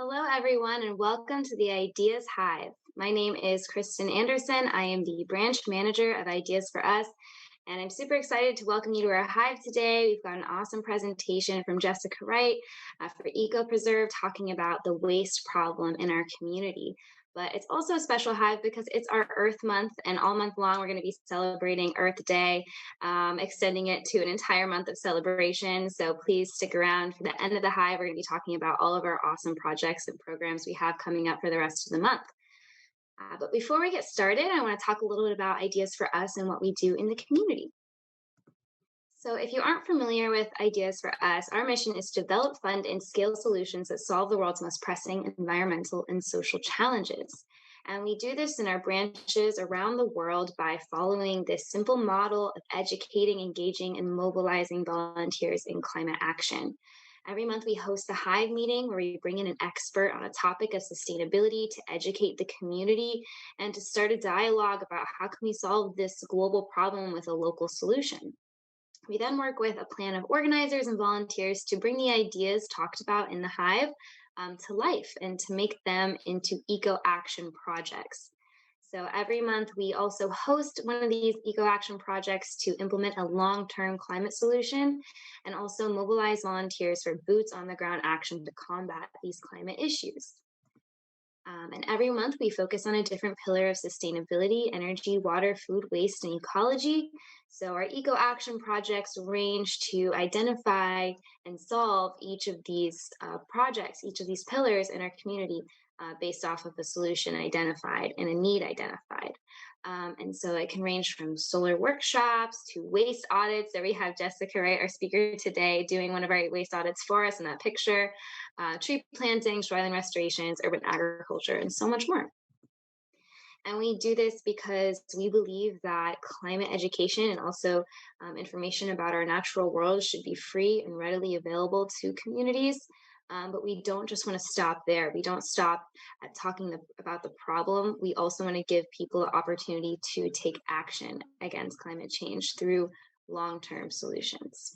Hello, everyone, and welcome to the Ideas Hive. My name is Kristen Anderson. I am the branch manager of Ideas for Us, and I'm super excited to welcome you to our Hive today. We've got an awesome presentation from Jessica Wright for Eco Preserve talking about the waste problem in our community. But it's also a special Hive because it's our Earth Month, and all month long we're going to be celebrating Earth Day, extending it to an entire month of celebration. So please stick around for the end of the Hive. We're going to be talking about all of our awesome projects and programs we have coming up for the rest of the month. But before we get started, I want to talk a little bit about Ideas for Us and what we do in the community. So if you aren't familiar with Ideas for Us, our mission is to develop, fund, and scale solutions that solve the world's most pressing environmental and social challenges. And we do this in our branches around the world by following this simple model of educating, engaging, and mobilizing volunteers in climate action. Every month, we host a Hive meeting where we bring in an expert on a topic of sustainability to educate the community and to start a dialogue about how can we solve this global problem with a local solution. We then work with a plan of organizers and volunteers to bring the ideas talked about in the Hive to life and to make them into eco action projects. So every month, we also host one of these eco action projects to implement a long-term climate solution and also mobilize volunteers for boots on the ground action to combat these climate issues. And every month we focus on a different pillar of sustainability, energy, water, food, waste, and ecology. So our eco action projects range to identify and solve each of these projects, each of these pillars in our community based off of a solution identified and a need identified. And so it can range from solar workshops to waste audits. There we have Jessica Wright, our speaker today, doing one of our waste audits for us in that picture, tree planting, shoreline restorations, urban agriculture, and so much more. And we do this because we believe that climate education and also information about our natural world should be free and readily available to communities. But we don't just want to stop there. We don't stop at talking about the problem. We also want to give people the opportunity to take action against climate change through long-term solutions.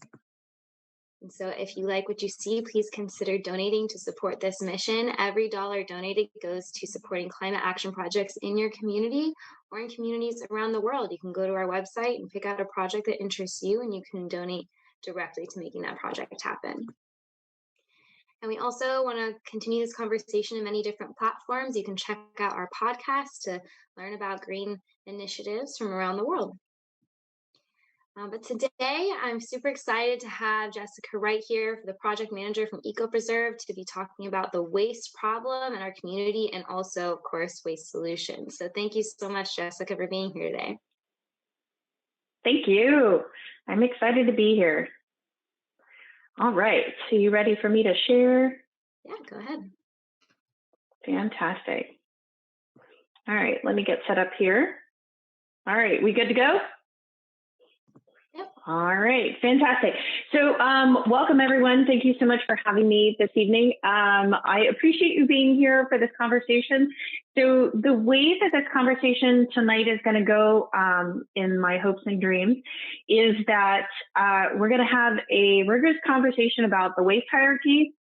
And so if you like what you see, please consider donating to support this mission. Every dollar donated goes to supporting climate action projects in your community or in communities around the world. You can go to our website and pick out a project that interests you, and you can donate directly to making that project happen. And we also want to continue this conversation in many different platforms. You can check out our podcast to learn about green initiatives from around the world. But today, I'm super excited to have Jessica Wright here, the project manager from Eco Preserve, to be talking about the waste problem in our community and also, of course, waste solutions. So thank you so much, Jessica, for being here today. Thank you. I'm excited to be here. All right, so you ready for me to share? Yeah, go ahead. Fantastic. All right, let me get set up here. All right, we good to go? Yep. All right, fantastic. So welcome everyone. Thank you so much for having me this evening. I appreciate you being here for this conversation. So the way that this conversation tonight is going to go in my hopes and dreams is that we're going to have a rigorous conversation about the waste hierarchy,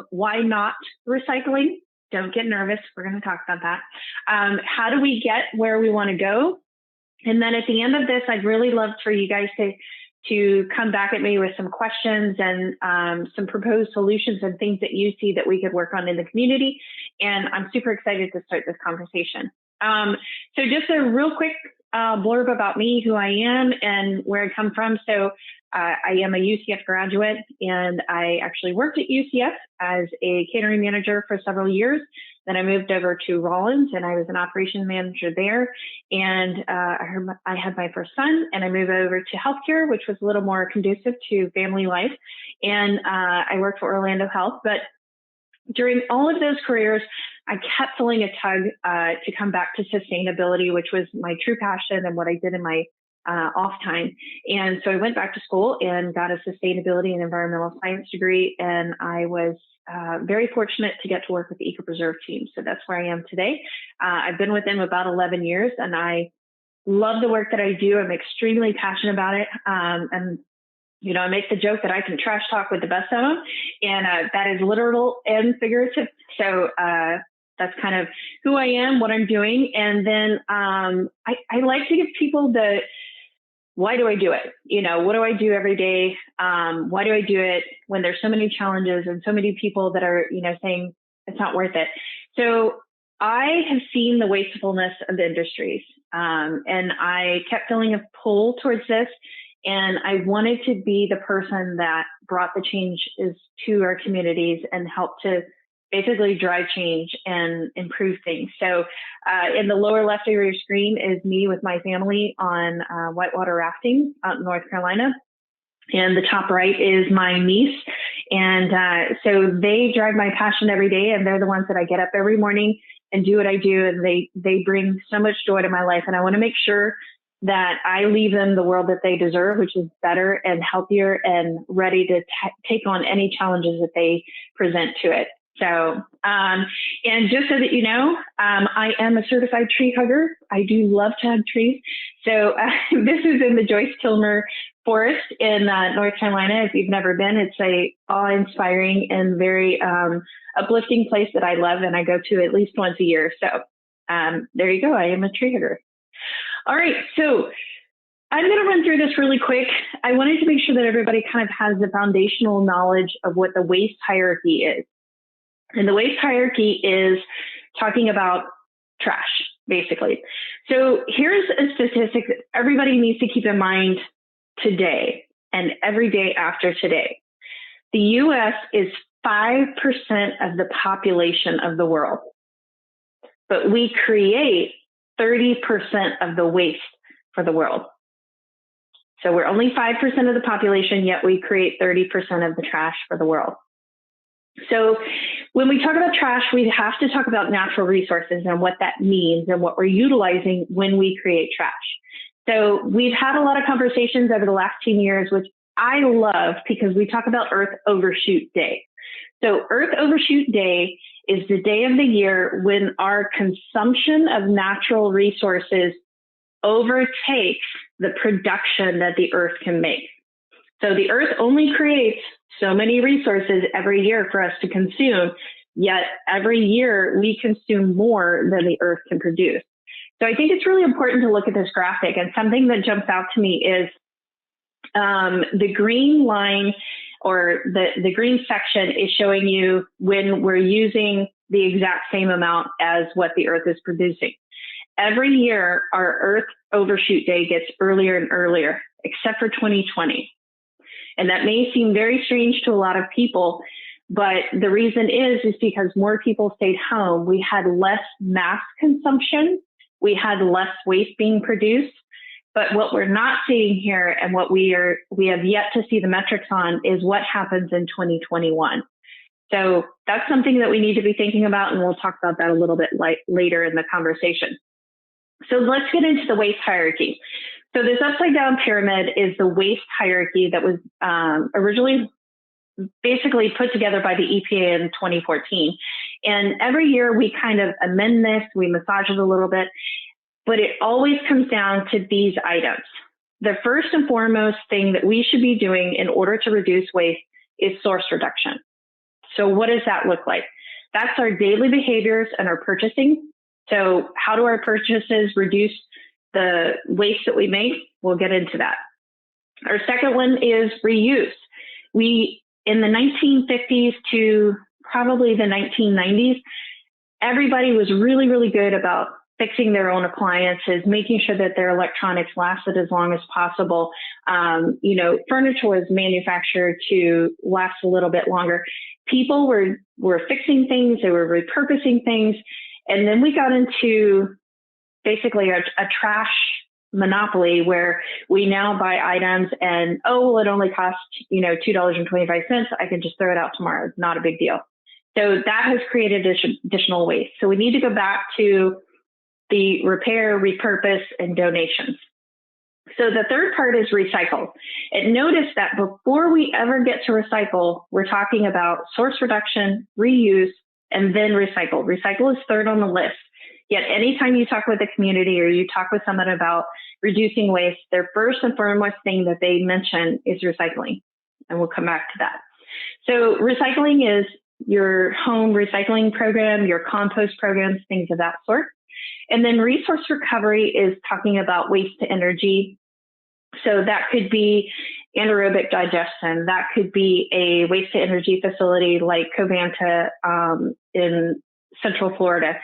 why not recycling. Don't get nervous. We're going to talk about that. How do we get where we want to go? And then at the end of this, I'd really love for you guys to come back at me with some questions and some proposed solutions and things that you see that we could work on in the community. And I'm super excited to start this conversation. So just a real quick blurb about me, who I am and where I come from. So I am a UCF graduate, and I actually worked at UCF as a catering manager for several years. Then I moved over to Rollins, and I was an operations manager there. And I had my first son, and I moved over to healthcare, which was a little more conducive to family life. And I worked for Orlando Health. But during all of those careers, I kept feeling a tug to come back to sustainability, which was my true passion and what I did in my off time. And so I went back to school and got a sustainability and environmental science degree. And I was very fortunate to get to work with the Eco Preserve team. So that's where I am today. I've been with them about 11 years, and I love the work that I do. I'm extremely passionate about it. And I make the joke that I can trash talk with the best of them, and that is literal and figurative. So that's kind of who I am, what I'm doing. And then I like to give people why do I do it? What do I do every day? Why do I do it when there's so many challenges and so many people that are, saying it's not worth it? So I have seen the wastefulness of the industries, and I kept feeling a pull towards this. And I wanted to be the person that brought the change to our communities and helped to basically drive change and improve things. So in the lower left of your screen is me with my family on whitewater rafting out in North Carolina. And the top right is my niece. And so they drive my passion every day, and they're the ones that I get up every morning and do what I do. And they bring so much joy to my life. And I want to make sure that I leave them the world that they deserve, which is better and healthier and ready to take on any challenges that they present to it. So, and just so that you know, I am a certified tree hugger. I do love to hug trees. So this is in the Joyce Kilmer Forest in North Carolina. If you've never been, it's a awe-inspiring and very uplifting place that I love, and I go to at least once a year. So there you go. I am a tree hugger. All right, so I'm going to run through this really quick. I wanted to make sure that everybody kind of has the foundational knowledge of what the waste hierarchy is. And the waste hierarchy is talking about trash, basically. So here's a statistic that everybody needs to keep in mind today and every day after today. The US is 5% of the population of the world, but we create 30% of the waste for the world. So we're only 5% of the population, yet we create 30% of the trash for the world. So when we talk about trash, we have to talk about natural resources and what that means and what we're utilizing when we create trash. So we've had a lot of conversations over the last 10 years, which I love because we talk about Earth Overshoot Day. So Earth Overshoot Day is the day of the year when our consumption of natural resources overtakes the production that the Earth can make. So the Earth only creates so many resources every year for us to consume, yet every year we consume more than the Earth can produce. So I think it's really important to look at this graphic, and something that jumps out to me is the green line, or the green section is showing you when we're using the exact same amount as what the Earth is producing. Every year, our Earth Overshoot Day gets earlier and earlier, except for 2020. And that may seem very strange to a lot of people, but the reason is because more people stayed home. We had less mass consumption. We had less waste being produced. But what we're not seeing here, and what we have yet to see the metrics on, is what happens in 2021. So that's something that we need to be thinking about, and we'll talk about that a little bit later in the conversation. So let's get into the waste hierarchy. So this upside down pyramid is the waste hierarchy that was originally basically put together by the EPA in 2014. And every year we kind of amend this, we massage it a little bit, but it always comes down to these items. The first and foremost thing that we should be doing in order to reduce waste is source reduction. So what does that look like? That's our daily behaviors and our purchasing. So how do our purchases reduce the waste that we make? We'll get into that. Our second one is reuse. In the 1950s to probably the 1990s, everybody was really, really good about fixing their own appliances, making sure that their electronics lasted as long as possible. Furniture was manufactured to last a little bit longer. People were fixing things, they were repurposing things. And then we got into basically a trash monopoly where we now buy items and, it only costs, $2.25. I can just throw it out tomorrow. It's not a big deal. So that has created additional waste. So we need to go back to the repair, repurpose, and donations. So the third part is recycle. And notice that before we ever get to recycle, we're talking about source reduction, reuse, and then recycle. Recycle is third on the list. Yet anytime you talk with the community or you talk with someone about reducing waste, their first and foremost thing that they mention is recycling. And we'll come back to that. So recycling is your home recycling program, your compost programs, things of that sort. And then resource recovery is talking about waste to energy. So that could be anaerobic digestion. That could be a waste to energy facility like Covanta in Central Florida.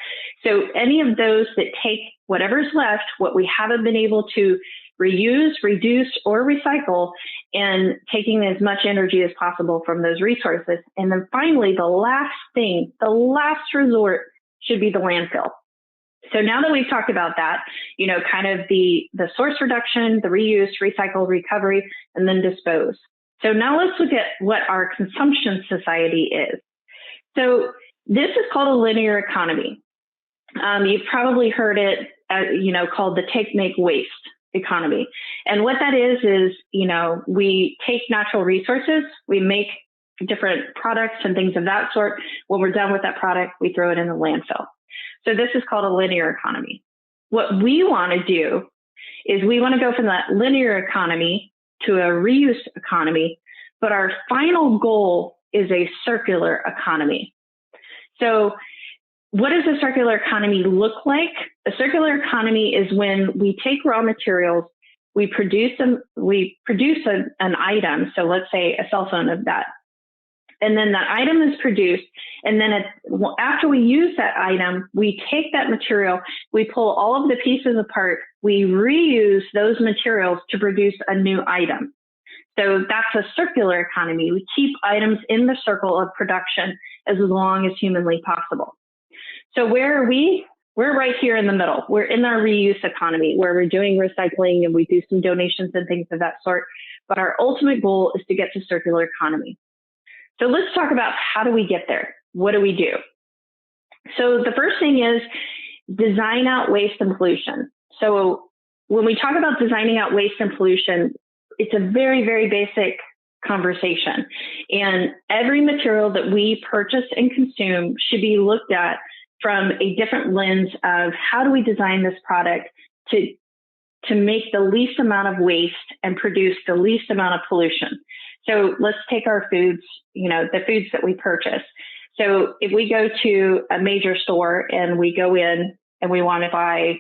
So any of those that take whatever's left, what we haven't been able to reuse, reduce, or recycle, and taking as much energy as possible from those resources. And then finally, the last thing, the last resort should be the landfill. So now that we've talked about that, kind of the source reduction, the reuse, recycle, recovery, and then dispose. So now let's look at what our consumption society is. So this is called a linear economy. You've probably heard it, called the take, make, waste economy. And what that is, we take natural resources, we make different products and things of that sort. When we're done with that product, we throw it in the landfill. So this is called a linear economy. What we want to do is we want to go from that linear economy to a reuse economy, but our final goal is a circular economy. So what does a circular economy look like? A circular economy is when we take raw materials, we produce an item. So let's say a cell phone of that. And then that item is produced. And then after we use that item, we take that material, we pull all of the pieces apart, we reuse those materials to produce a new item. So that's a circular economy. We keep items in the circle of production as long as humanly possible. So where are we? We're right here in the middle. We're in our reuse economy where we're doing recycling and we do some donations and things of that sort. But our ultimate goal is to get to circular economy. So let's talk about how do we get there? What do we do? So the first thing is design out waste and pollution. So when we talk about designing out waste and pollution, it's a very, very basic conversation. And every material that we purchase and consume should be looked at from a different lens of how do we design this product to make the least amount of waste and produce the least amount of pollution. So let's take our foods, the foods that we purchase. So if we go to a major store and we go in and we want to buy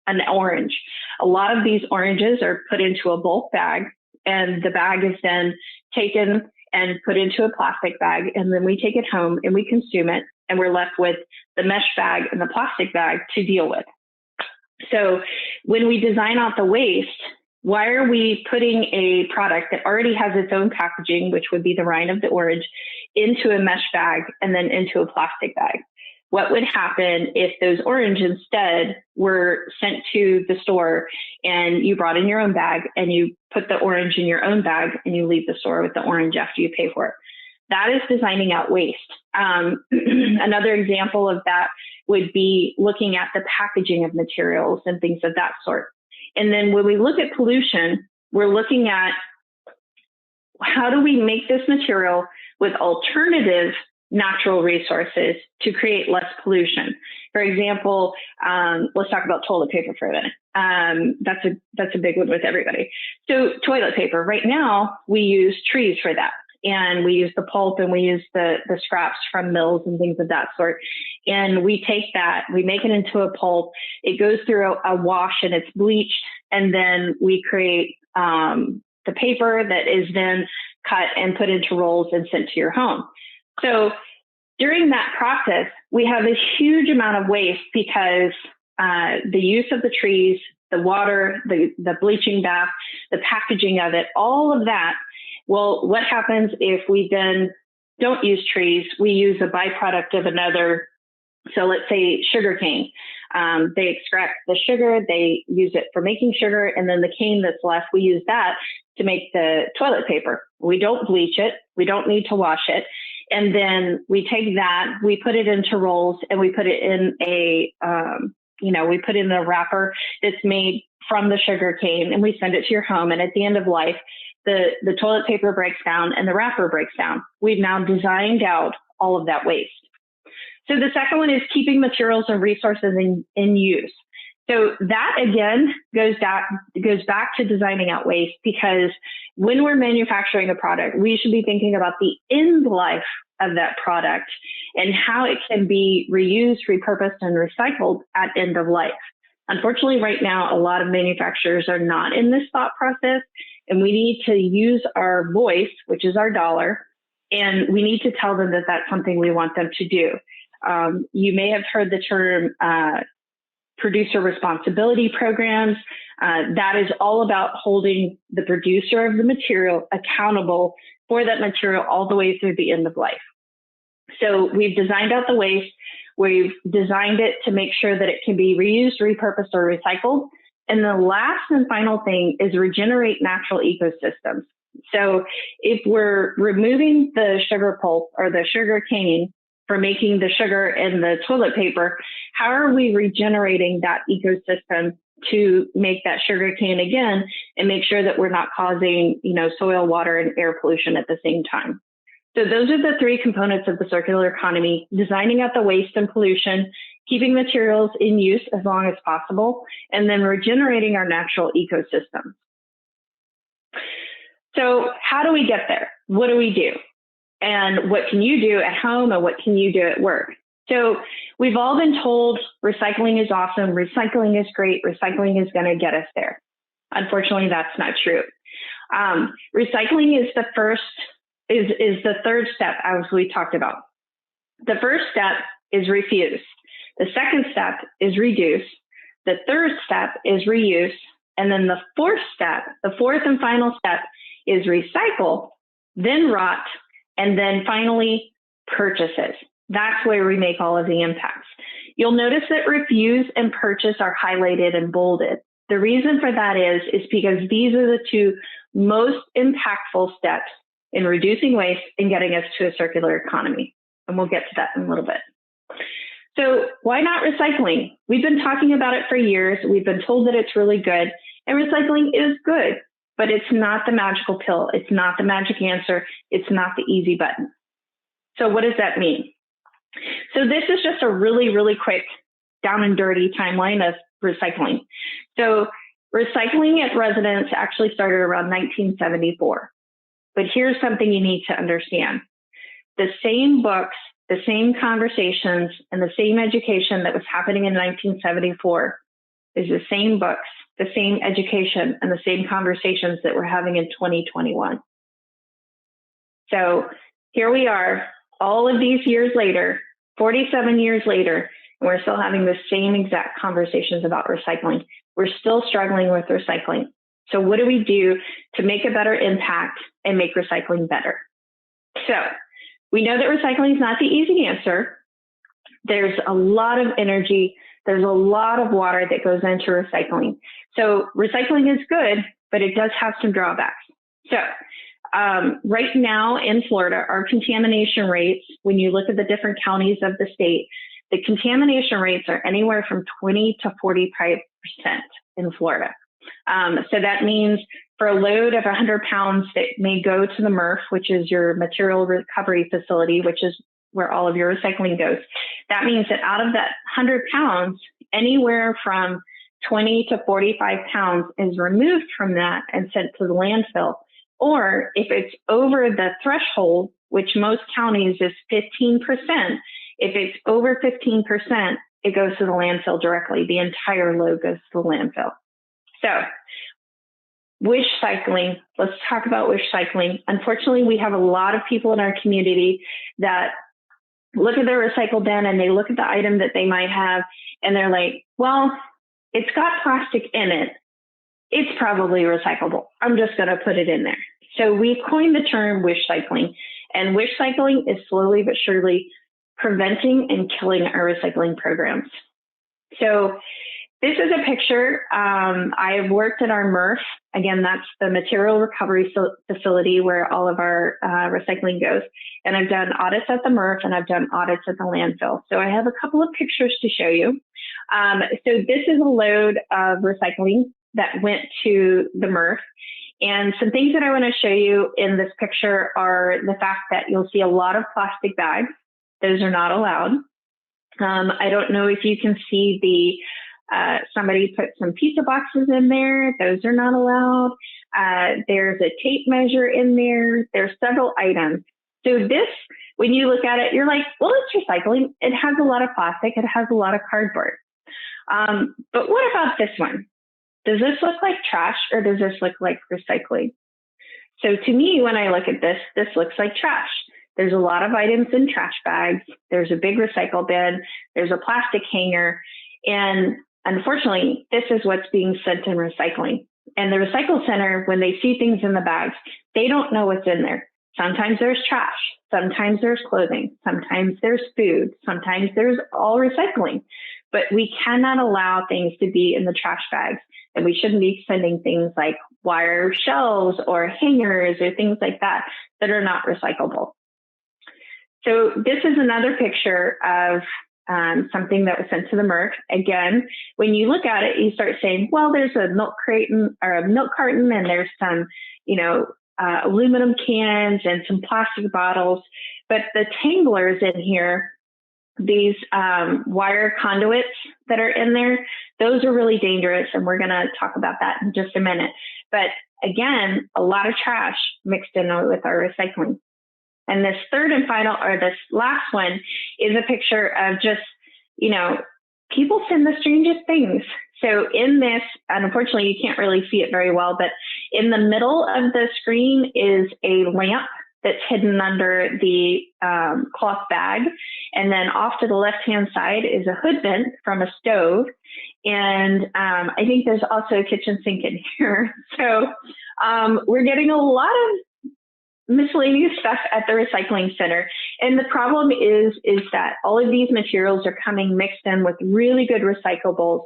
an orange, a lot of these oranges are put into a bulk bag, and the bag is then taken and put into a plastic bag, and then we take it home and we consume it, and we're left with the mesh bag and the plastic bag to deal with. So when we design out the waste, why are we putting a product that already has its own packaging, which would be the rind of the orange, into a mesh bag and then into a plastic bag? What would happen if those oranges instead were sent to the store and you brought in your own bag and you put the orange in your own bag and you leave the store with the orange after you pay for it? That is designing out waste. Another example of that would be looking at the packaging of materials and things of that sort. And then when we look at pollution, we're looking at how do we make this material with alternative natural resources to create less pollution. For example, let's talk about toilet paper for a minute. That's a big one with everybody. So toilet paper, right now we use trees for that. And we use the pulp and we use the scraps from mills and things of that sort. And we take that, we make it into a pulp. It goes through a wash and it's bleached. And then we create the paper that is then cut and put into rolls and sent to your home. So during that process, we have a huge amount of waste because the use of the trees, the water, the bleaching bath, the packaging of it, all of that. Well, what happens if we then don't use trees? We use a byproduct of another. So let's say sugarcane. They extract the sugar, they use it for making sugar, and then the cane that's left, we use that to make the toilet paper. We don't bleach it. We don't need to wash it. And then we take that, we put it into rolls, and we put it in we put it in a wrapper that's made from the sugar cane, and we send it to your home. And at the end of life, the toilet paper breaks down and the wrapper breaks down. We've now designed out all of that waste. So the second one is keeping materials and resources in use. So that again goes back to designing out waste, because when we're manufacturing a product, we should be thinking about the end life of that product and how it can be reused, repurposed, and recycled at end of life. Unfortunately, right now, a lot of manufacturers are not in this thought process, and we need to use our voice, which is our dollar, and we need to tell them that that's something we want them to do. You may have heard the term producer responsibility programs. That is all about holding the producer of the material accountable for that material all the way through the end of life. So we've designed out the waste. We've designed it to make sure that it can be reused, repurposed, or recycled. And the last and final thing is regenerate natural ecosystems. So if we're removing the sugar pulp or the sugar cane for making the sugar and the toilet paper, how are we regenerating that ecosystem to make that sugar cane again and make sure that we're not causing, soil, water, and air pollution at the same time? So those are the three components of the circular economy: designing out the waste and pollution, keeping materials in use as long as possible, and then regenerating our natural ecosystem. So how do we get there? What do we do? And what can you do at home, and what can you do at work? So we've all been told recycling is awesome, recycling is great, recycling is going to get us there. Unfortunately, that's not true. Recycling is the third step, as we talked about. The first step is refuse. The second step is reduce. The third step is reuse. And then the fourth and final step is recycle, then rot, and then finally purchases. That's where we make all of the impacts. You'll notice that refuse and purchase are highlighted and bolded. The reason for that is because these are the two most impactful steps in reducing waste and getting us to a circular economy. And we'll get to that in a little bit. So why not recycling? We've been talking about it for years. We've been told that it's really good, and recycling is good, but it's not the magical pill. It's not the magic answer. It's not the easy button. So what does that mean? So this is just a really, really quick down and dirty timeline of recycling. So recycling at residence actually started around 1974. But here's something you need to understand. The same books, the same conversations, and the same education that was happening in 1974 is the same books, the same education, and the same conversations that we're having in 2021. So here we are, all of these years later, 47 years later, and we're still having the same exact conversations about recycling. We're still struggling with recycling. So what do we do to make a better impact and make recycling better? So we know that recycling is not the easy answer. There's a lot of energy. There's a lot of water that goes into recycling. So recycling is good, but it does have some drawbacks. So right now in Florida, our contamination rates, when you look at the different counties of the state, the contamination rates are anywhere from 20 to 45% in Florida. So that means for a load of 100 pounds that may go to the MRF, which is your material recovery facility, which is where all of your recycling goes. That means that out of that 100 pounds, anywhere from 20 to 45 pounds is removed from that and sent to the landfill. Or if it's over the threshold, which most counties is 15%, if it's over 15%, it goes to the landfill directly. The entire load goes to the landfill. So wish cycling, let's talk about wish cycling. Unfortunately, we have a lot of people in our community that look at their recycle bin and they look at the item that they might have and they're like, well, it's got plastic in it. It's probably recyclable. I'm just going to put it in there. So we coined the term wish cycling, and wish cycling is slowly but surely preventing and killing our recycling programs. So this is a picture. I have worked at our MRF. Again, that's the material recovery facility where all of our recycling goes. And I've done audits at the MRF and I've done audits at the landfill. So I have a couple of pictures to show you. So this is a load of recycling that went to the MRF. And some things that I want to show you in this picture are the fact that you'll see a lot of plastic bags. Those are not allowed. I don't know if you can see Somebody put some pizza boxes in there. Those are not allowed. There's a tape measure in there. There's several items. So this, when you look at it, you're like, well, it's recycling. It has a lot of plastic. It has a lot of cardboard. But what about this one? Does this look like trash or does this look like recycling? So to me, when I look at this, this looks like trash. There's a lot of items in trash bags. There's a big recycle bin. There's a plastic hanger. And unfortunately, this is what's being sent in recycling. And the recycle center, when they see things in the bags, they don't know what's in there. Sometimes there's trash. Sometimes there's clothing. Sometimes there's food. Sometimes there's all recycling. But we cannot allow things to be in the trash bags. And we shouldn't be sending things like wire shelves or hangers or things like that that are not recyclable. So this is another picture of something that was sent to the MRF. Again, when you look at it, you start saying, well, there's a milk carton and there's some, aluminum cans and some plastic bottles. But the tanglers in here, these wire conduits that are in there, those are really dangerous. And we're going to talk about that in just a minute. But again, a lot of trash mixed in with our recycling. And this third and final, or this last one, is a picture of just, people send the strangest things. So in this, and unfortunately, you can't really see it very well, but in the middle of the screen is a lamp that's hidden under the cloth bag. And then off to the left-hand side is a hood vent from a stove. And I think there's also a kitchen sink in here. So we're getting a lot of miscellaneous stuff at the recycling center. And the problem is that all of these materials are coming mixed in with really good recyclables.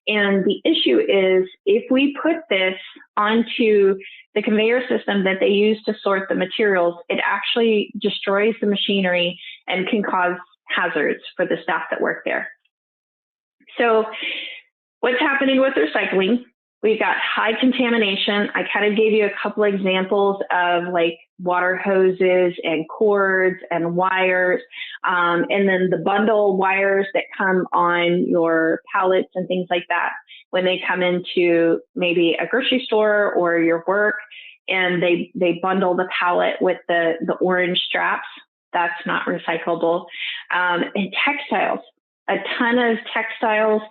And the issue is if we put this onto the conveyor system that they use to sort the materials, it actually destroys the machinery and can cause hazards for the staff that work there. So what's happening with recycling? We've got high contamination. I kind of gave you a couple examples of like water hoses and cords and wires, and then the bundle wires that come on your pallets and things like that when they come into maybe a grocery store or your work, and they bundle the pallet with the orange straps. That's not recyclable. And textiles. A ton of textiles,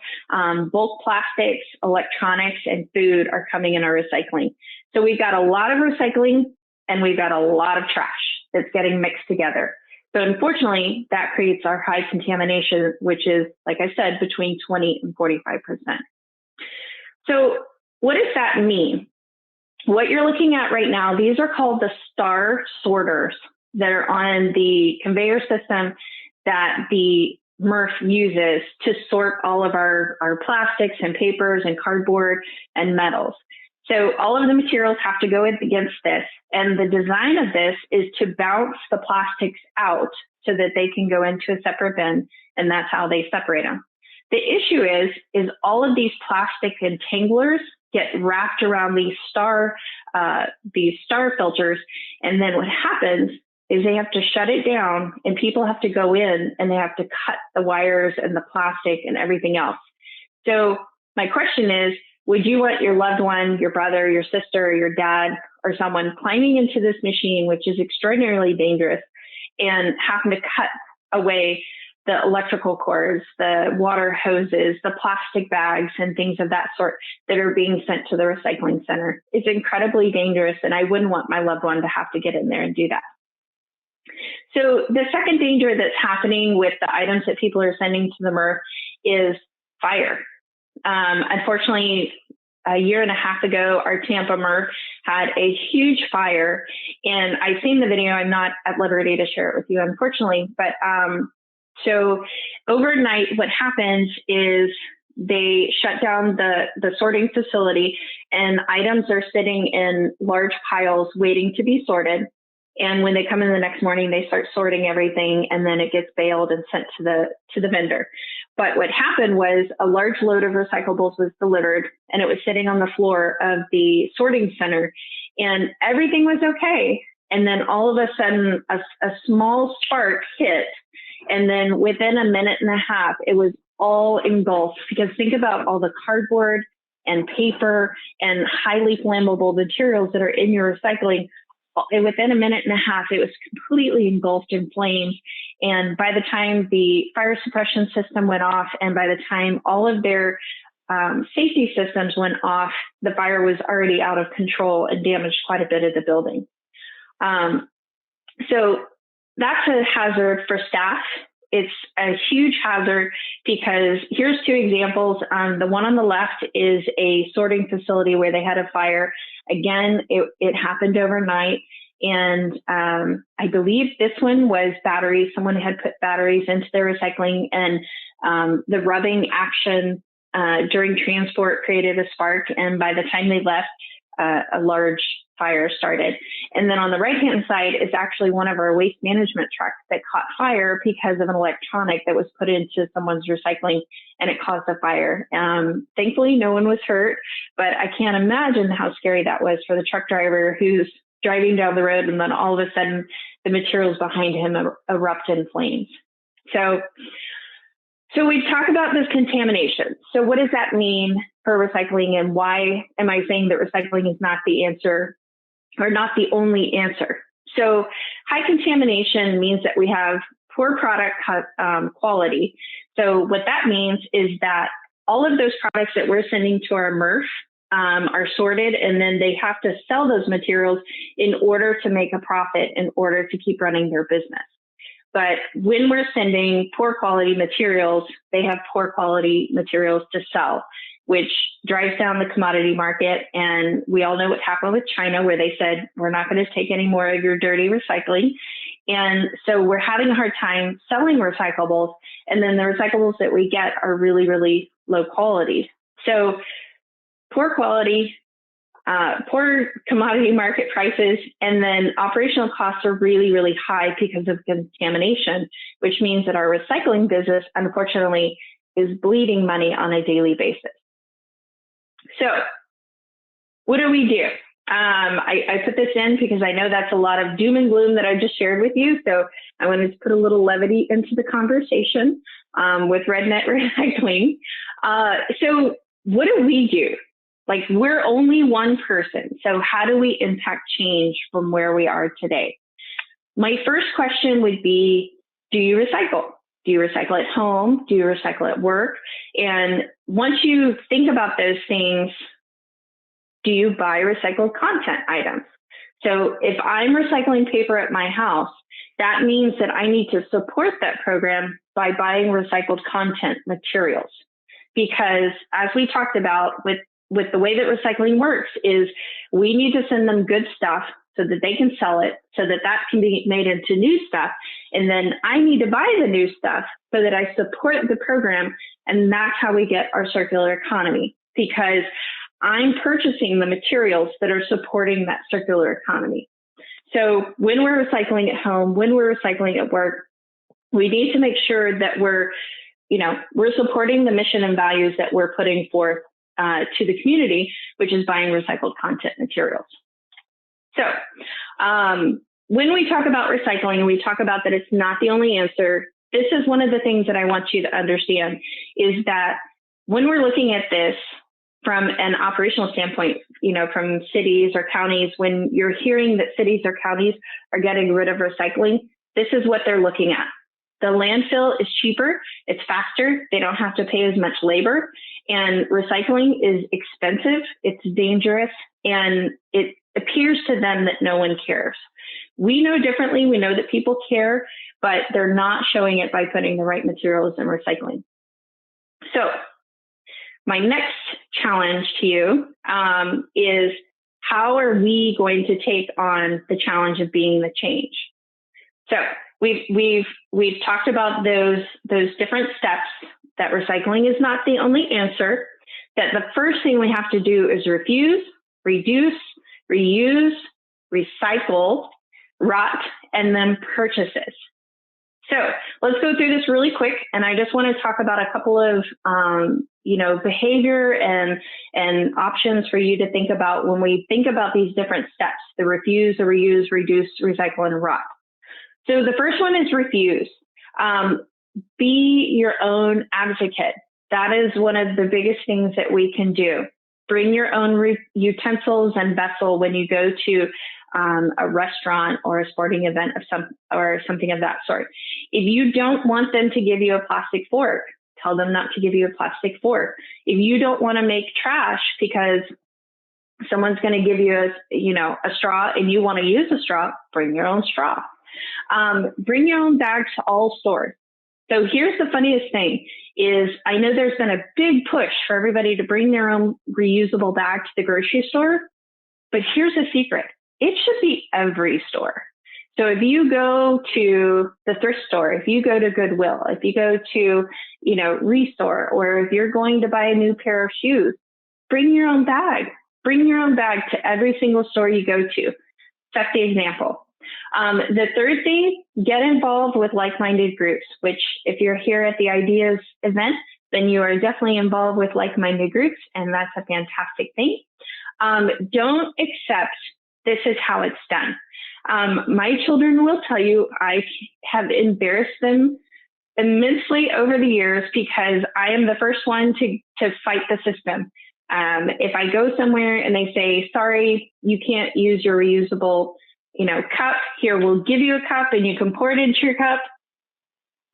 bulk plastics, electronics, and food are coming in our recycling. So we've got a lot of recycling and we've got a lot of trash that's getting mixed together. So unfortunately, that creates our high contamination, which is, like I said, between 20 and 45%. So what does that mean? What you're looking at right now, these are called the star sorters that are on the conveyor system that the MRF uses to sort all of our plastics and papers and cardboard and metals. So all of the materials have to go against this. And the design of this is to bounce the plastics out so that they can go into a separate bin. And that's how they separate them. The issue is all of these plastic entanglers get wrapped around these star filters. And then what happens is they have to shut it down and people have to go in and they have to cut the wires and the plastic and everything else. So my question is, would you want your loved one, your brother, your sister, your dad, or someone climbing into this machine, which is extraordinarily dangerous, and having to cut away the electrical cords, the water hoses, the plastic bags, and things of that sort that are being sent to the recycling center? It's incredibly dangerous, and I wouldn't want my loved one to have to get in there and do that. So the second danger that's happening with the items that people are sending to the MRF is fire. Unfortunately, a year and a half ago, our Tampa MRF had a huge fire, and I've seen the video. I'm not at liberty to share it with you, unfortunately. But so overnight, what happens is they shut down the sorting facility, and items are sitting in large piles waiting to be sorted. And when they come in the next morning, they start sorting everything, and then it gets baled and sent to the vendor. But what happened was a large load of recyclables was delivered, and it was sitting on the floor of the sorting center, and everything was okay. And then all of a sudden, a small spark hit, and then within a minute and a half, it was all engulfed, because think about all the cardboard and paper and highly flammable materials that are in your recycling. And within a minute and a half, it was completely engulfed in flames. And by the time the fire suppression system went off, and by the time all of their safety systems went off, the fire was already out of control and damaged quite a bit of the building. So that's a hazard for staff. It's a huge hazard because here's two examples. The one on the left is a sorting facility where they had a fire. Again, it happened overnight. And I believe this one was batteries. Someone had put batteries into their recycling, and the rubbing action during transport created a spark. And by the time they left, a large fire started. And then on the right-hand side is actually one of our waste management trucks that caught fire because of an electronic that was put into someone's recycling, and it caused a fire. Thankfully, no one was hurt, but I can't imagine how scary that was for the truck driver who's driving down the road, and then all of a sudden the materials behind him erupt in flames. So we talk about this contamination. So what does that mean for recycling, and why am I saying that recycling is not the answer, or not the only answer? So high contamination means that we have poor product quality. So what that means is that all of those products that we're sending to our MRF are sorted, and then they have to sell those materials in order to make a profit, in order to keep running their business. But when we're sending poor quality materials, they have poor quality materials to sell, which drives down the commodity market. And we all know what happened with China, where they said, we're not going to take any more of your dirty recycling. And so we're having a hard time selling recyclables. And then the recyclables that we get are really, really low quality. So poor quality, poor commodity market prices, and then operational costs are really, really high because of contamination, which means that our recycling business, unfortunately, is bleeding money on a daily basis. So what do we do? I put this in because I know that's a lot of doom and gloom that I just shared with you. So I wanted to put a little levity into the conversation with RedNet Recycling. So what do we do? Like, we're only one person. So how do we impact change from where we are today? My first question would be, do you recycle? Do you recycle at home? Do you recycle at work? And once you think about those things, do you buy recycled content items? So if I'm recycling paper at my house, that means that I need to support that program by buying recycled content materials. Because as we talked about with the way that recycling works is we need to send them good stuff so that they can sell it, so that that can be made into new stuff. And then I need to buy the new stuff so that I support the program. And that's how we get our circular economy, because I'm purchasing the materials that are supporting that circular economy. So when we're recycling at home, when we're recycling at work, we need to make sure that we're supporting the mission and values that we're putting forth to the community, which is buying recycled content materials. So when we talk about recycling and we talk about that it's not the only answer, this is one of the things that I want you to understand is that when we're looking at this from an operational standpoint, from cities or counties, when you're hearing that cities or counties are getting rid of recycling, this is what they're looking at. The landfill is cheaper, it's faster, they don't have to pay as much labor, and recycling is expensive, it's dangerous, and it appears to them that no one cares. We know differently, we know that people care, but they're not showing it by putting the right materials in recycling. So my next challenge to you is, how are we going to take on the challenge of being the change? So we've talked about those different steps, that recycling is not the only answer, that the first thing we have to do is refuse, reduce, reuse, recycle, rot, and then purchases. So let's go through this really quick. And I just want to talk about a couple of, behavior and options for you to think about when we think about these different steps, the refuse, the reuse, reduce, recycle, and rot. So the first one is refuse. be your own advocate. That is one of the biggest things that we can do. Bring your own utensils and vessel when you go to a restaurant or a sporting event or something of that sort. If you don't want them to give you a plastic fork, tell them not to give you a plastic fork. If you don't want to make trash because someone's going to give you a straw and you want to use a straw, bring your own straw. Bring your own bags to all stores. So here's the funniest thing is I know there's been a big push for everybody to bring their own reusable bag to the grocery store, but here's a secret. It should be every store. So if you go to the thrift store, if you go to Goodwill, if you go to, Restore, or if you're going to buy a new pair of shoes, bring your own bag. Bring your own bag to every single store you go to. Set the example. The third thing, get involved with like-minded groups, which if you're here at the Ideas event, then you are definitely involved with like-minded groups, and that's a fantastic thing. Don't accept this is how it's done. My children will tell you I have embarrassed them immensely over the years because I am the first one to fight the system. If I go somewhere and they say, sorry, you can't use your reusable, cup, here, we'll give you a cup and you can pour it into your cup.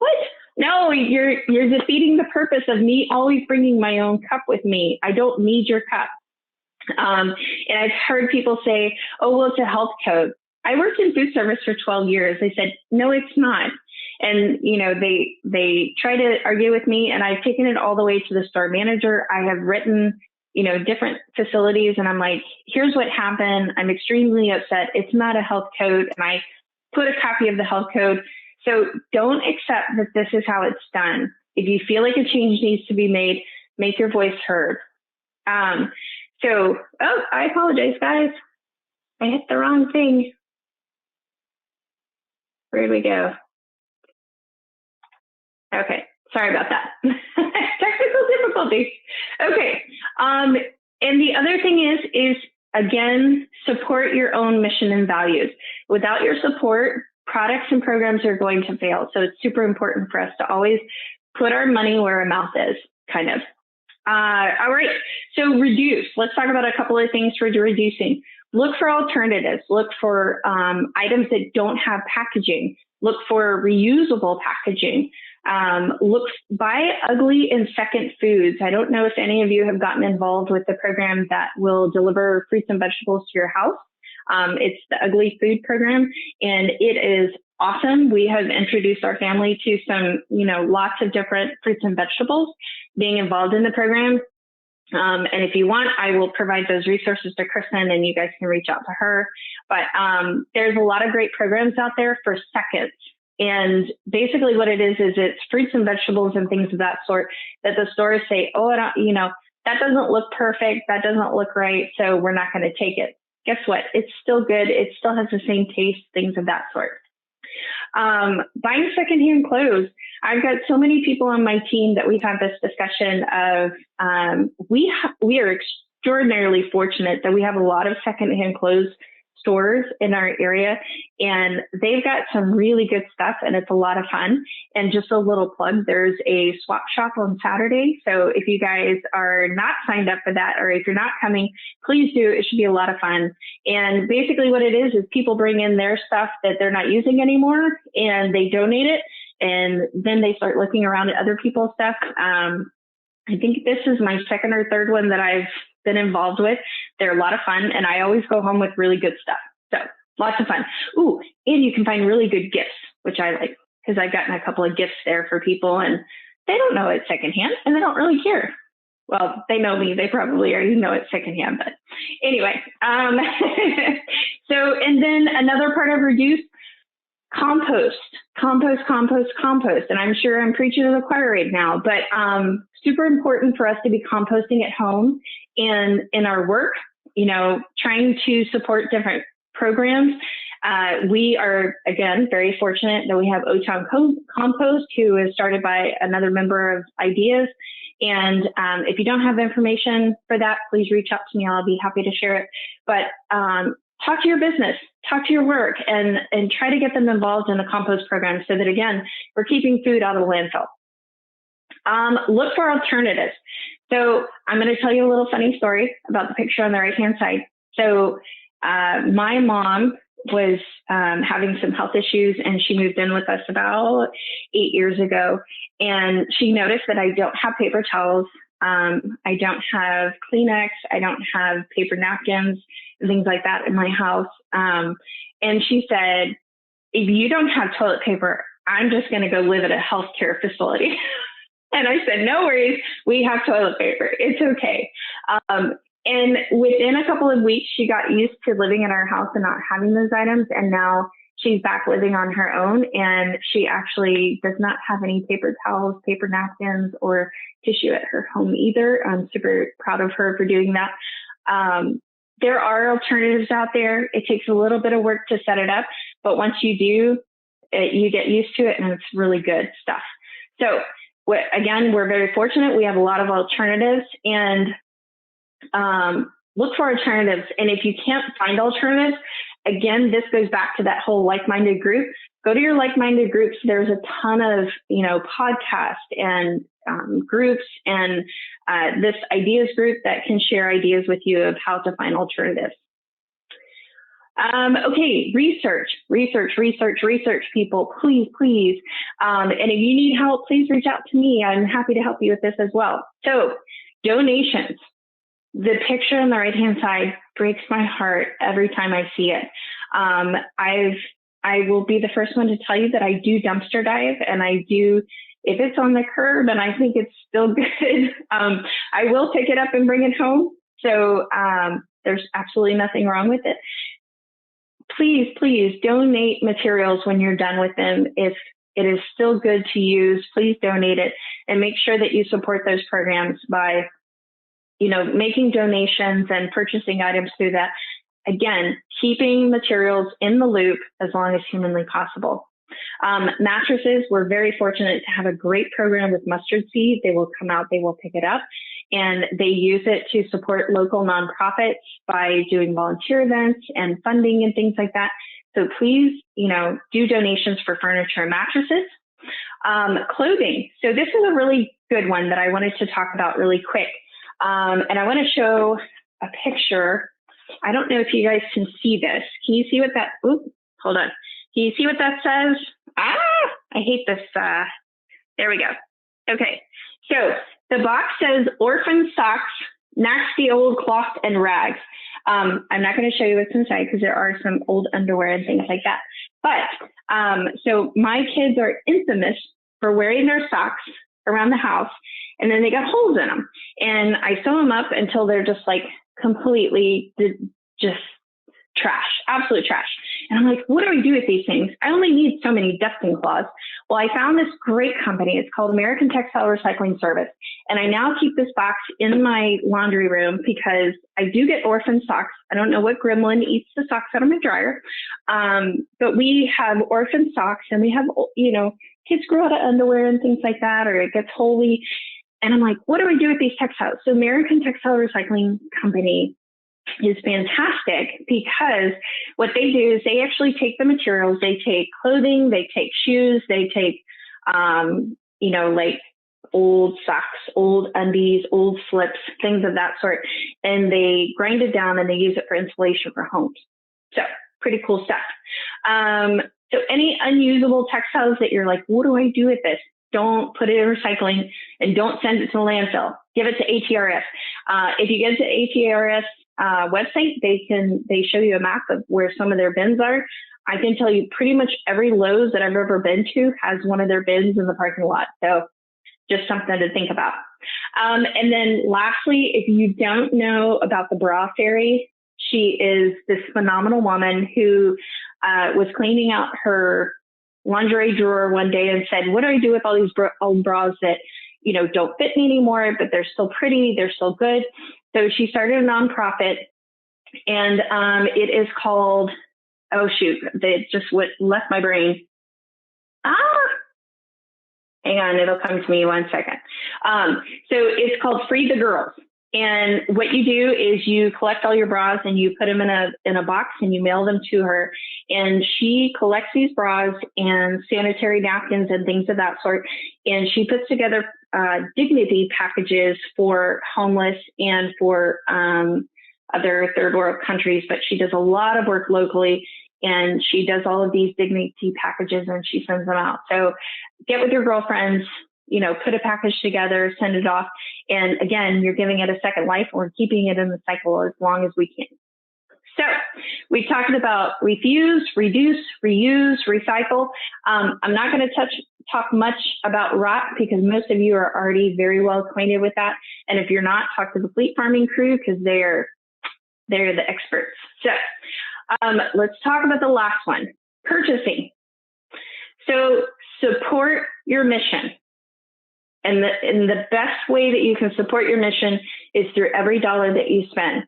What? No, you're defeating the purpose of me always bringing my own cup with me. I don't need your cup. And I've heard people say, oh, well, it's a health code. I worked in food service for 12 years. They said, no, it's not. And, they try to argue with me, and I've taken it all the way to the store manager. I have written, different facilities, and I'm like, here's what happened. I'm extremely upset. It's not a health code. And I put a copy of the health code. So don't accept that this is how it's done. If you feel like a change needs to be made, make your voice heard. I apologize, guys. I hit the wrong thing. Where did we go? Okay, sorry about that. Technical difficulties. Okay, and the other thing is again, support your own mission and values. Without your support, products and programs are going to fail. So it's super important for us to always put our money where our mouth is, kind of. All right, so reduce. Let's talk about a couple of things for reducing. Look for alternatives. Look for items that don't have packaging. Look for reusable packaging. Buy ugly and second foods. I don't know if any of you have gotten involved with the program that will deliver fruits and vegetables to your house. It's the Ugly Food Program, and it is awesome. We have introduced our family to some, lots of different fruits and vegetables being involved in the program. And if you want, I will provide those resources to Kristen and you guys can reach out to her. But there's a lot of great programs out there for seconds. And basically what it is it's fruits and vegetables and things of that sort that the stores say, oh, that doesn't look perfect. That doesn't look right. So we're not going to take it. Guess what? It's still good. It still has the same taste, things of that sort. Buying secondhand clothes. I've got so many people on my team that we've had this discussion of, we are extraordinarily fortunate that we have a lot of secondhand clothes stores in our area, and they've got some really good stuff, and it's a lot of fun. And just a little plug, there's a swap shop on Saturday. So if you guys are not signed up for that, or if you're not coming, please do. It should be a lot of fun. And basically what it is people bring in their stuff that they're not using anymore and they donate it. And then they start looking around at other people's stuff. I think this is my second or third one that I've been involved with. They're a lot of fun, and I always go home with really good stuff. So lots of fun. Ooh, and you can find really good gifts, which I like, because I've gotten a couple of gifts there for people, and they don't know it's secondhand, and they don't really care. Well, they know me. They probably already know it's secondhand, but anyway. And then another part of reduce, compost. And I'm sure I'm preaching to the choir right now, but super important for us to be composting at home and in our work, trying to support different programs. We are, again, very fortunate that we have O-Town Compost, who is started by another member of Ideas. And if you don't have information for that, please reach out to me. I'll be happy to share it. But talk to your business. talk to your work and try to get them involved in the compost program so that, again, we're keeping food out of the landfill. Look for alternatives. So I'm going to tell you a little funny story about the picture on the right-hand side. So my mom was having some health issues, and she moved in with us about 8 years ago. And she noticed that I don't have paper towels. I don't have Kleenex. I don't have paper napkins and things like that in my house. And she said, if you don't have toilet paper, I'm just going to go live at a healthcare facility. And I said, no worries, we have toilet paper. It's okay. And within a couple of weeks, she got used to living in our house and not having those items. And now she's back living on her own. And she actually does not have any paper towels, paper napkins, or tissue at her home either. I'm super proud of her for doing that. There are alternatives out there. It takes a little bit of work to set it up, but once you do, you get used to it, and it's really good stuff. So again, we're very fortunate. We have a lot of alternatives, and look for alternatives. And if you can't find alternatives, again, this goes back to that whole like-minded group. Go to your like-minded groups. There's a ton of, podcasts and groups and this ideas group that can share ideas with you of how to find alternatives. Okay, research, people, please. And if you need help, please reach out to me. I'm happy to help you with this as well. So, donations. The picture on the right-hand side breaks my heart every time I see it. I will be the first one to tell you that I do dumpster dive, and I do, if it's on the curb and I think it's still good, I will pick it up and bring it home. So there's absolutely nothing wrong with it. Please donate materials when you're done with them. If it is still good to use, please donate it, and make sure that you support those programs by, making donations and purchasing items through that. Again, keeping materials in the loop as long as humanly possible. Mattresses, we're very fortunate to have a great program with Mustard Seed. They will come out, they will pick it up, and they use it to support local nonprofits by doing volunteer events and funding and things like that. So please, do donations for furniture and mattresses. Clothing. So this is a really good one that I wanted to talk about really quick. And I want to show a picture. I don't know if you guys can see this. Can you see what that, hold on. Can you see what that says? I hate this. There we go. Okay. So the box says Orphan Socks, Nasty Old Cloth and Rags. I'm not going to show you what's inside because there are some old underwear and things like that. But so my kids are infamous for wearing their socks around the house, and then they got holes in them. And I sew them up until they're just like completely just trash, absolute trash. And I'm like, what do I do with these things? I only need so many dusting cloths. Well, I found this great company. It's called American Textile Recycling Service. And I now keep this box in my laundry room because I do get Orphan Socks. I don't know what gremlin eats the socks out of my dryer. But we have Orphan Socks, and we have, kids grow out of underwear and things like that, or it gets holey. And I'm like, what do I do with these textiles? So American Textile Recycling Company is fantastic because what they do is they actually take the materials, they take clothing, they take shoes, they take, like old socks, old undies, old slips, things of that sort, and they grind it down and they use it for insulation for homes. So pretty cool stuff. So any unusable textiles that you're like, what do I do with this? Don't put it in recycling and don't send it to the landfill. Give it to ATRS. If you get to ATRS website, they show you a map of where some of their bins are. I can tell you pretty much every Lowe's that I've ever been to has one of their bins in the parking lot. So just something to think about. And then lastly, if you don't know about the Bra Fairy, she is this phenomenal woman who was cleaning out her lingerie drawer one day and said, what do I do with all these old bras that, don't fit me anymore, but they're still pretty, they're still good. So she started a nonprofit, and it is called, oh shoot, they just left my brain. Hang on, it'll come to me 1 second. So it's called Free the Girls. And what you do is you collect all your bras and you put them in a box and you mail them to her. And she collects these bras and sanitary napkins and things of that sort. And she puts together dignity packages for homeless and for other third world countries. But she does a lot of work locally, and she does all of these dignity packages and she sends them out. So get with your girlfriends, put a package together, send it off. And again, you're giving it a second life. We're keeping it in the cycle as long as we can. So we talked about refuse, reduce, reuse, recycle. I'm not going to talk much about rot because most of you are already very well acquainted with that. And if you're not, talk to the fleet farming crew because they're the experts. So let's talk about the last one, purchasing. So support your mission. And the best way that you can support your mission is through every dollar that you spend.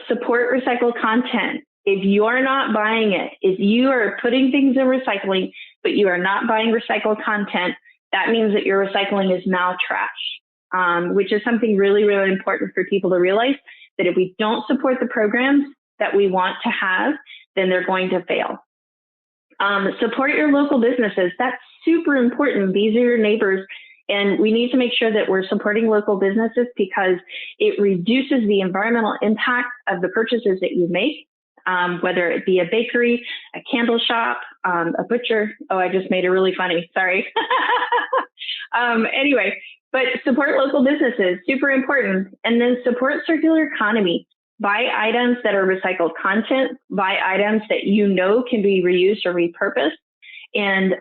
Support recycled content. If you're not buying it, if you are putting things in recycling, but you are not buying recycled content, that means that your recycling is now trash, which is something really, really important for people to realize, that if we don't support the programs that we want to have, then they're going to fail. Support your local businesses. That's super important. These are your neighbors. And we need to make sure that we're supporting local businesses because it reduces the environmental impact of the purchases that you make, whether it be a bakery, a candle shop, a butcher. Oh, I just made it really funny. Sorry. Anyway, but support local businesses, super important. And then support circular economy. Buy items that are recycled content, buy items that can be reused or repurposed. And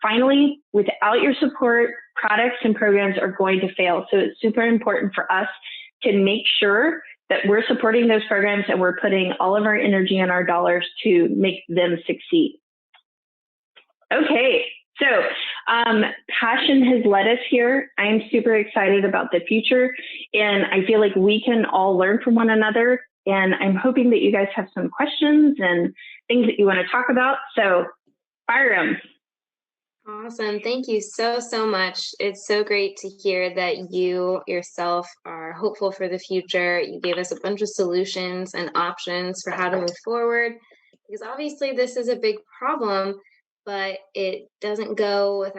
finally, without your support, products and programs are going to fail. So it's super important for us to make sure that we're supporting those programs and we're putting all of our energy and our dollars to make them succeed. Okay, so passion has led us here. I'm super excited about the future, and I feel like we can all learn from one another. And I'm hoping that you guys have some questions and things that you want to talk about. So fire them. Awesome. Thank you so much. It's so great to hear that you yourself are hopeful for the future. You gave us a bunch of solutions and options for how to move forward, because obviously this is a big problem, but it goes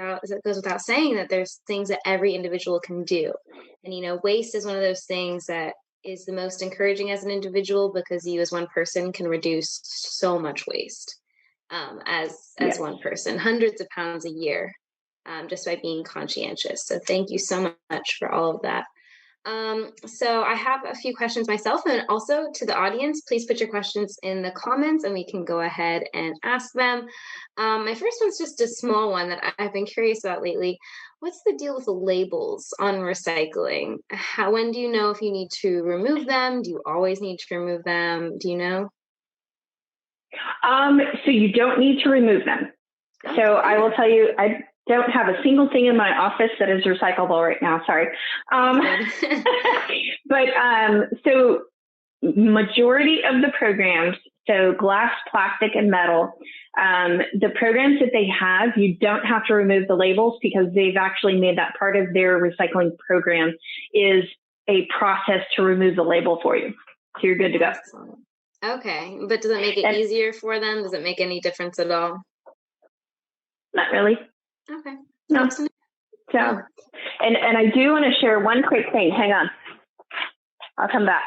without saying that there's things that every individual can do. And, waste is one of those things that is the most encouraging as an individual, because you as one person can reduce so much waste. As one person, hundreds of pounds a year, just by being conscientious. So thank you so much for all of that. So I have a few questions myself, and also to the audience, please put your questions in the comments and we can go ahead and ask them. My first one's just a small one that I've been curious about lately. What's the deal with the labels on recycling? When do you know if you need to remove them? Do you always need to remove them? Do you know? So you don't need to remove them. So I will tell you, I don't have a single thing in my office that is recyclable right now. Sorry. But so majority of the programs, so glass, plastic, and metal, the programs that they have, you don't have to remove the labels because they've actually made that part of their recycling program is a process to remove the label for you. So you're good to go. Okay, but does it make it easier for them? Does it make any difference at all? Not really. Okay. No. So, and I do want to share one quick thing. Hang on. I'll come back.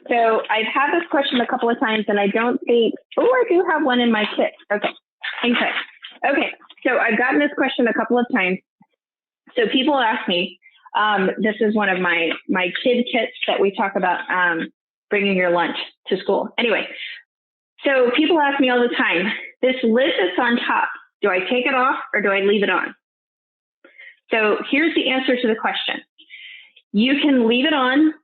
So I've had this question a couple of times, and I don't think, I do have one in my kit. Okay. So I've gotten this question a couple of times. So people ask me, this is one of my kid kits that we talk about, bringing your lunch to school. Anyway, so people ask me all the time, this lid that's on top, do I take it off or do I leave it on? So here's the answer to the question. You can leave it on,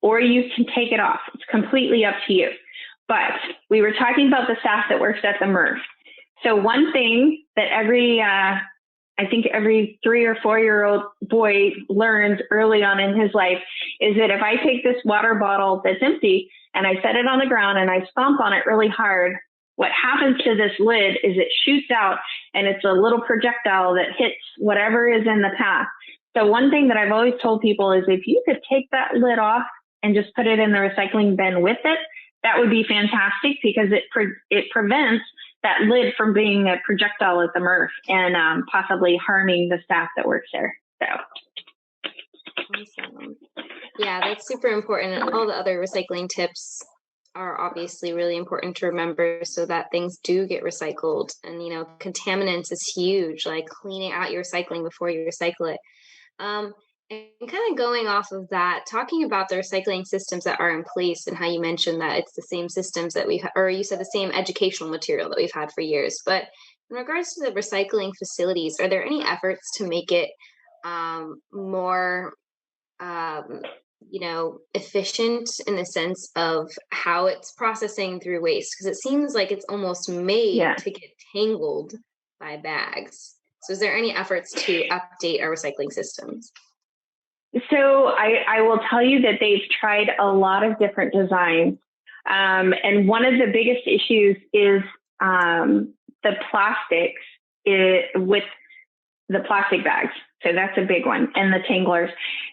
or you can take it off. It's completely up to you. But we were talking about the staff that works at the MRF. So one thing that I think every 3 or 4 year old boy learns early on in his life is that if I take this water bottle that's empty and I set it on the ground and I stomp on it really hard, what happens to this lid is it shoots out and it's a little projectile that hits whatever is in the path. So one thing that I've always told people is if you could take that lid off and just put it in the recycling bin with it, that would be fantastic because it prevents that lid from being a projectile at the MRF and possibly harming the staff that works there. So. Awesome. Yeah, that's super important. And all the other recycling tips are obviously really important to remember so that things do get recycled. And, contaminants is huge, like cleaning out your recycling before you recycle it. And kind of going off of that, talking about the recycling systems that are in place and how you mentioned that it's the same systems that or you said the same educational material that we've had for years. But in regards to the recycling facilities, are there any efforts to make it more efficient in the sense of how it's processing through waste? Because it seems like it's almost made to get tangled by bags. So is there any efforts to update our recycling systems? So I will tell you that they've tried a lot of different designs. And one of the biggest issues is the plastics with the plastic bags. So that's a big one. And the tanglers.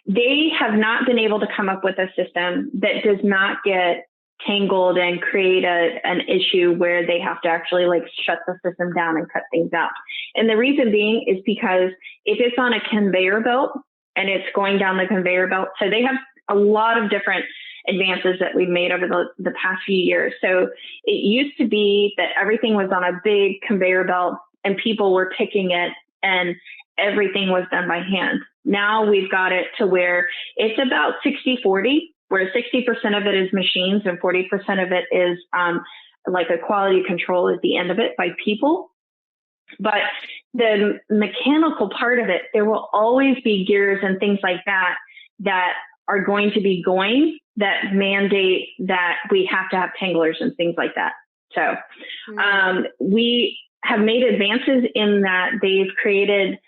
They have not been able to come up with a system that does not get tangled and create an issue where they have to actually shut the system down and cut things out. And the reason being is because if it's on a conveyor belt and it's going down the conveyor belt, so they have a lot of different advances that we've made over the past few years. So it used to be that everything was on a big conveyor belt and people were picking it and everything was done by hand. Now we've got it to where it's about 60-40, where 60% of it is machines and 40% of it is a quality control at the end of it by people. But the mechanical part of it, there will always be gears and things like that are going to be that mandate that we have to have tanglers and things like that. So we have made advances in that they've created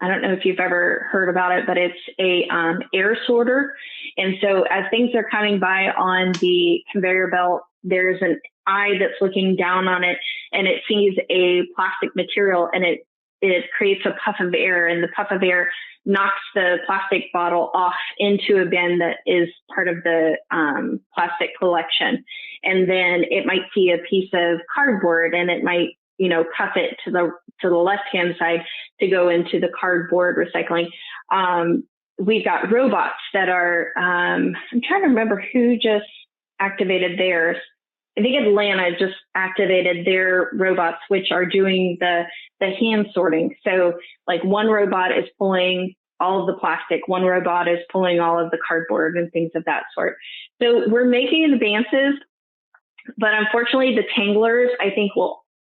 I don't know if you've ever heard about it, but it's a air sorter. And so as things are coming by on the conveyor belt, there's an eye that's looking down on it and it sees a plastic material and it creates a puff of air, and the puff of air knocks the plastic bottle off into a bin that is part of the plastic collection. And then it might see a piece of cardboard and it might cuff it to the left-hand side to go into the cardboard recycling. We've got robots that are, I'm trying to remember who just activated theirs. I think Atlanta just activated their robots, which are doing the hand sorting. So one robot is pulling all of the plastic, one robot is pulling all of the cardboard and things of that sort. So we're making advances, but unfortunately the tanglers, I think,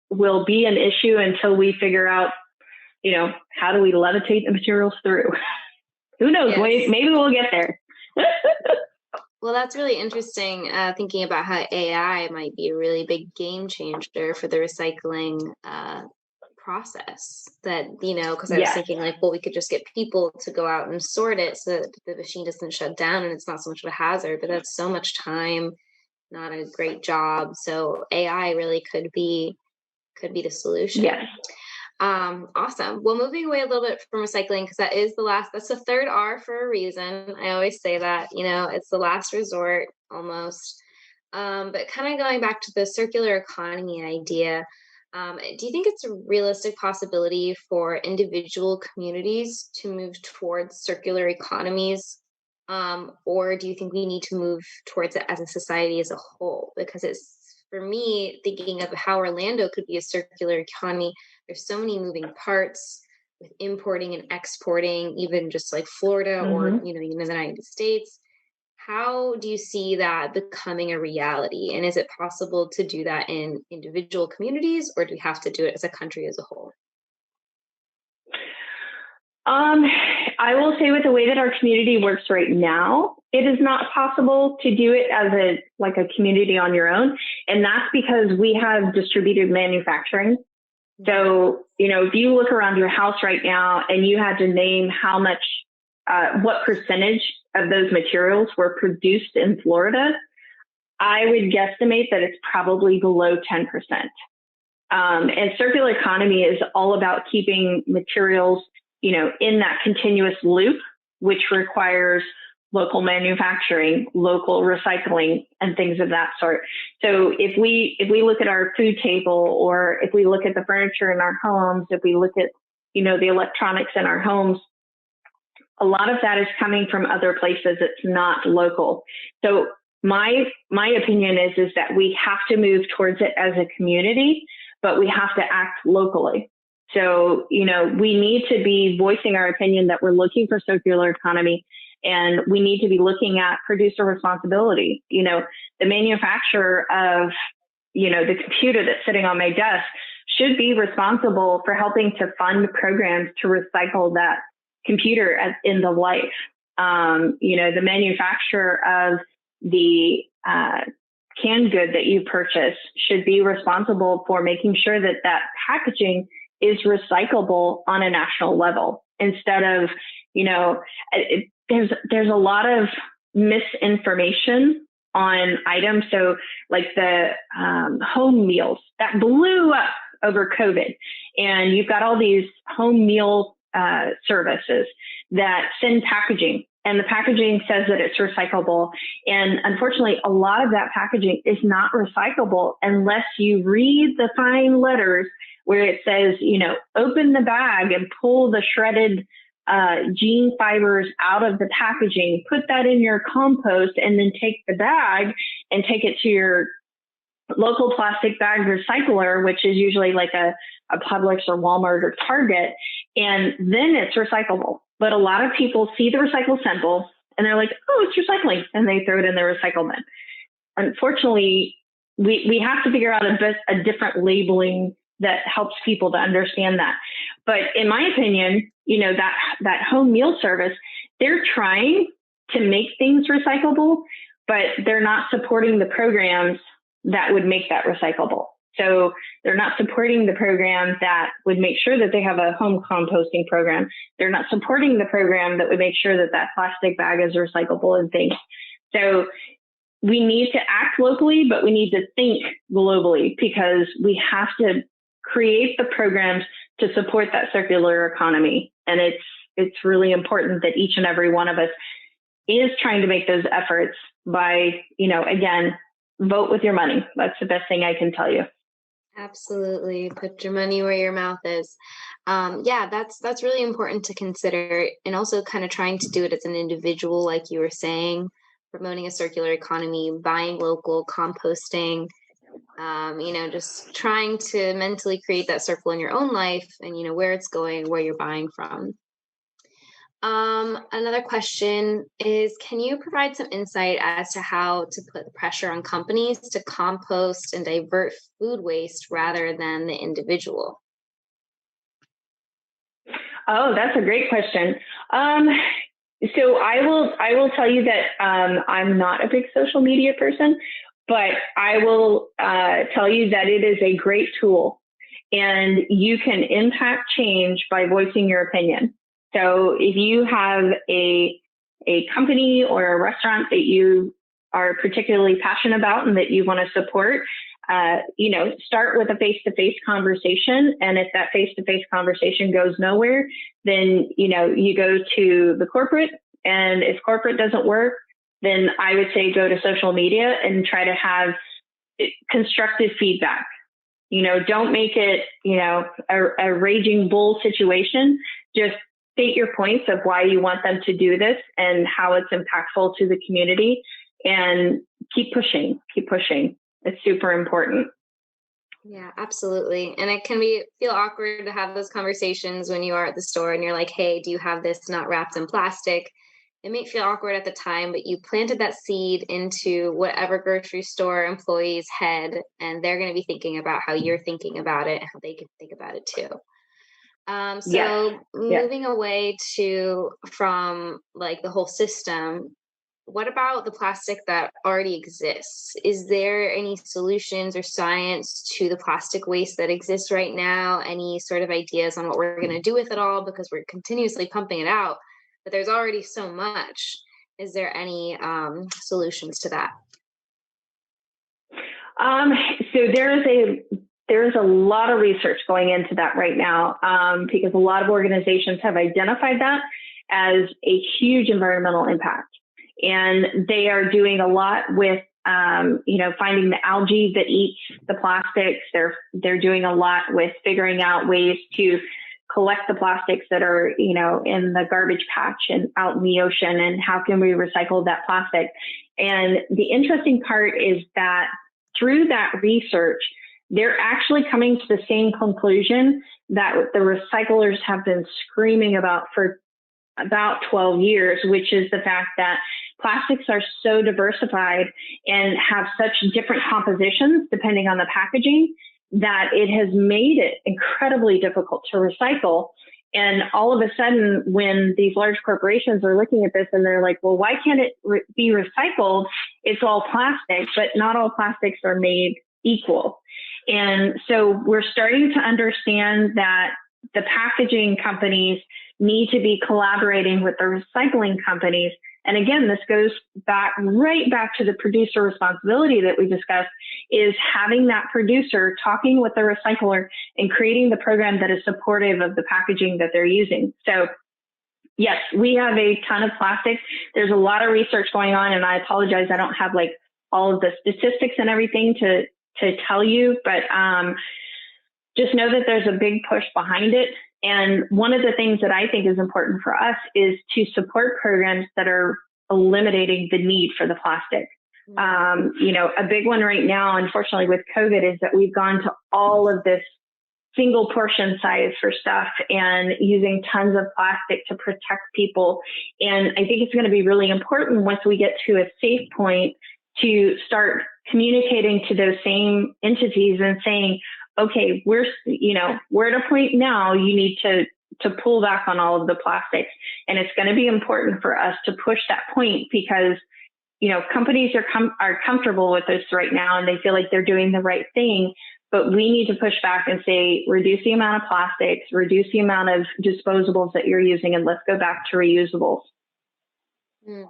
will be an issue until we figure out, how do we levitate the materials through? Who knows? Yes. Maybe we'll get there. Well, that's really interesting, thinking about how AI might be a really big game changer for the recycling process. That, because I was thinking we could just get people to go out and sort it so that the machine doesn't shut down and it's not so much of a hazard, but that's so much time, not a great job. So AI really could be the solution. Yes. Awesome. Well, moving away a little bit from recycling, because that's the third R for a reason. I always say that, it's the last resort almost. But kind of going back to the circular economy idea, do you think it's a realistic possibility for individual communities to move towards circular economies? Or do you think we need to move towards it as a society as a whole? Because for me, thinking of how Orlando could be a circular economy, there's so many moving parts with importing and exporting, even just like Florida or, the United States. How do you see that becoming a reality? And is it possible to do that in individual communities, or do we have to do it as a country as a whole? I will say with the way that our community works right now, it is not possible to do it as a community on your own. And that's because we have distributed manufacturing. So, if you look around your house right now and you had to name how much, what percentage of those materials were produced in Florida, I would guesstimate that it's probably below 10%. And circular economy is all about keeping materials in that continuous loop, which requires local manufacturing, local recycling, and things of that sort. So if we look at our food table, or if we look at the furniture in our homes, if we look at, the electronics in our homes, a lot of that is coming from other places. It's not local. So my opinion is that we have to move towards it as a community, but we have to act locally. So, we need to be voicing our opinion that we're looking for circular economy, and we need to be looking at producer responsibility. The manufacturer of, the computer that's sitting on my desk should be responsible for helping to fund programs to recycle that computer at end of life. The manufacturer of the canned good that you purchase should be responsible for making sure that that packaging is recyclable on a national level, instead of, there's a lot of misinformation on items. So like the home meals that blew up over COVID, and you've got all these home meal services that send packaging, and the packaging says that it's recyclable. And unfortunately, a lot of that packaging is not recyclable unless you read the fine letters where it says, open the bag and pull the shredded gene fibers out of the packaging, put that in your compost, and then take the bag and take it to your local plastic bag recycler, which is usually like a Publix or Walmart or Target, and then it's recyclable. But a lot of people see the recycle symbol and they're like, oh, it's recycling, and they throw it in the recycle bin. Unfortunately, we have to figure out a different labeling that helps people to understand that. But in my opinion, that home meal service, they're trying to make things recyclable, but they're not supporting the programs that would make that recyclable. So they're not supporting the program that would make sure that they have a home composting program. They're not supporting the program that would make sure that that plastic bag is recyclable and things. So we need to act locally, but we need to think globally, because we have to create the programs to support that circular economy. And it's really important that each and every one of us is trying to make those efforts by, again, vote with your money. That's the best thing I can tell you. Absolutely. Put your money where your mouth is. That's really important to consider, and also kind of trying to do it as an individual, like you were saying, promoting a circular economy, buying local, composting, just trying to mentally create that circle in your own life, and, where it's going, where you're buying from. Another question is, can you provide some insight as to how to put the pressure on companies to compost and divert food waste rather than the individual? Oh, that's a great question. So I will tell you that I'm not a big social media person, but I will tell you that it is a great tool, and you can impact change by voicing your opinion. So if you have a company or a restaurant that you are particularly passionate about and that you want to support, start with a face-to-face conversation. And if that face-to-face conversation goes nowhere, then, you go to the corporate. And if corporate doesn't work, then I would say go to social media and try to have constructive feedback. Don't make it, a raging bull situation. Just state your points of why you want them to do this and how it's impactful to the community, and keep pushing. It's super important. Yeah, absolutely. And it can feel awkward to have those conversations when you are at the store and you're like, hey, do you have this not wrapped in plastic? It may feel awkward at the time, but you planted that seed into whatever grocery store employee's head, and they're going to be thinking about how you're thinking about it and how they can think about it too. Moving away from like the whole system, what about the plastic that already exists? Is there any solutions or science to the plastic waste that exists right now? Any sort of ideas on what we're going to do with it all? Because we're continuously pumping it out, but there's already so much. Is there any solutions to that? So there is there's a lot of research going into that right now, because a lot of organizations have identified that as a huge environmental impact. And they are doing a lot with, finding the algae that eats the plastics. They're doing a lot with figuring out ways to collect the plastics that are, in the garbage patch and out in the ocean, and how can we recycle that plastic? And the interesting part is that through that research, they're actually coming to the same conclusion that the recyclers have been screaming about for about 12 years, which is the fact that plastics are so diversified and have such different compositions depending on the packaging that it has made it incredibly difficult to recycle. And all of a sudden, when these large corporations are looking at this and they're like, well, why can't it be recycled? It's all plastic, but not all plastics are made equal. And so we're starting to understand that the packaging companies need to be collaborating with the recycling companies. And again, this goes right back to the producer responsibility that we discussed, is having that producer talking with the recycler and creating the program that is supportive of the packaging that they're using. So yes, we have a ton of plastic. There's a lot of research going on, and I apologize, I don't have like all of the statistics and everything to tell you, but just know that there's a big push behind it. And one of the things that I think is important for us is to support programs that are eliminating the need for the plastic. A big one right now, unfortunately, with COVID is that we've gone to all of this single portion size for stuff and using tons of plastic to protect people. And I think it's going to be really important once we get to a safe point to start communicating to those same entities and saying, okay, we're at a point now, you need to pull back on all of the plastics. And it's going to be important for us to push that point because, companies are comfortable with this right now and they feel like they're doing the right thing. But we need to push back and say, reduce the amount of plastics, reduce the amount of disposables that you're using, and let's go back to reusables. Mm.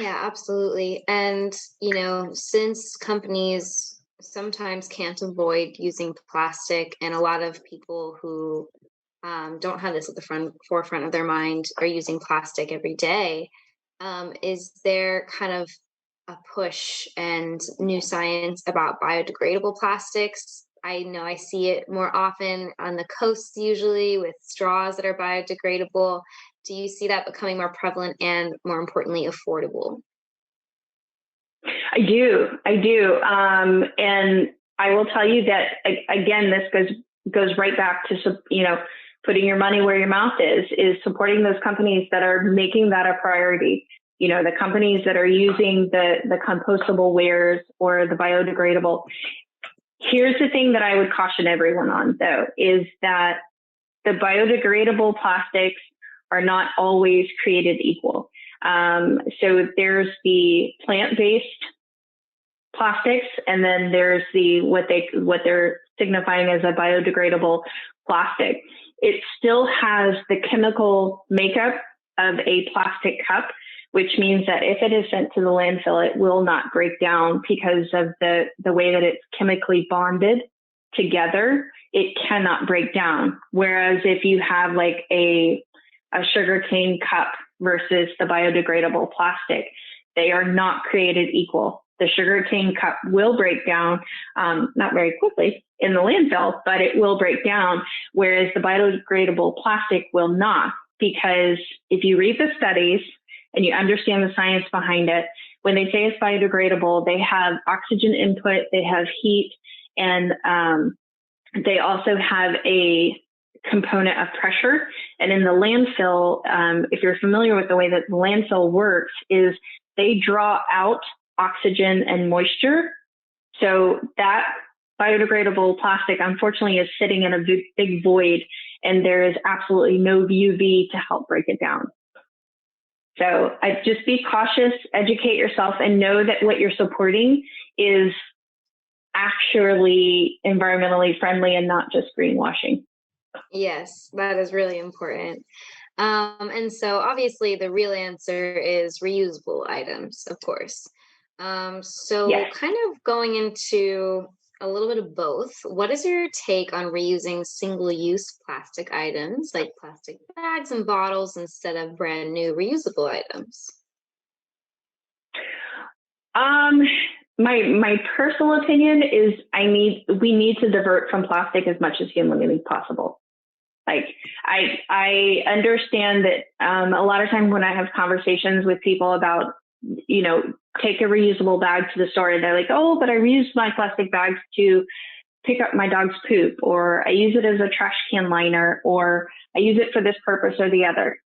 Yeah, absolutely. And, since companies sometimes can't avoid using plastic, and a lot of people who don't have this at the forefront of their mind are using plastic every day, is there kind of a push and new science about biodegradable plastics? I know I see it more often on the coasts, usually with straws that are biodegradable. Do you see that becoming more prevalent and, more importantly, affordable? I do. And I will tell you that, again, this goes right back to, putting your money where your mouth is supporting those companies that are making that a priority. The companies that are using the compostable wares or the biodegradable. Here's the thing that I would caution everyone on, though, is that the biodegradable plastics are not always created equal. So there's the plant-based plastics, and then there's what they're signifying as a biodegradable plastic. It still has the chemical makeup of a plastic cup, which means that if it is sent to the landfill, it will not break down because of the way that it's chemically bonded together. It cannot break down. Whereas if you have like a sugarcane cup versus the biodegradable plastic, they are not created equal. The sugarcane cup will break down, not very quickly in the landfill, but it will break down, whereas the biodegradable plastic will not. Because if you read the studies and you understand the science behind it, when they say it's biodegradable, they have oxygen input, they have heat, and they also have a component of pressure. And in the landfill, if you're familiar with the way that the landfill works, is they draw out oxygen and moisture. So that biodegradable plastic, unfortunately, is sitting in a big void, and there is absolutely no UV to help break it down. So I just be cautious, educate yourself, and know that what you're supporting is actually environmentally friendly and not just greenwashing. Yes, that is really important. And so obviously the real answer is reusable items, of course. So Yes. kind of going into a little bit of both. What is your take on reusing single-use plastic items like plastic bags and bottles instead of brand new reusable items? Um, my personal opinion is we need to divert from plastic as much as humanly possible. Like I understand that a lot of times when I have conversations with people about, take a reusable bag to the store and they're like, oh, but I reuse my plastic bags to pick up my dog's poop, or I use it as a trash can liner, or I use it for this purpose or the other.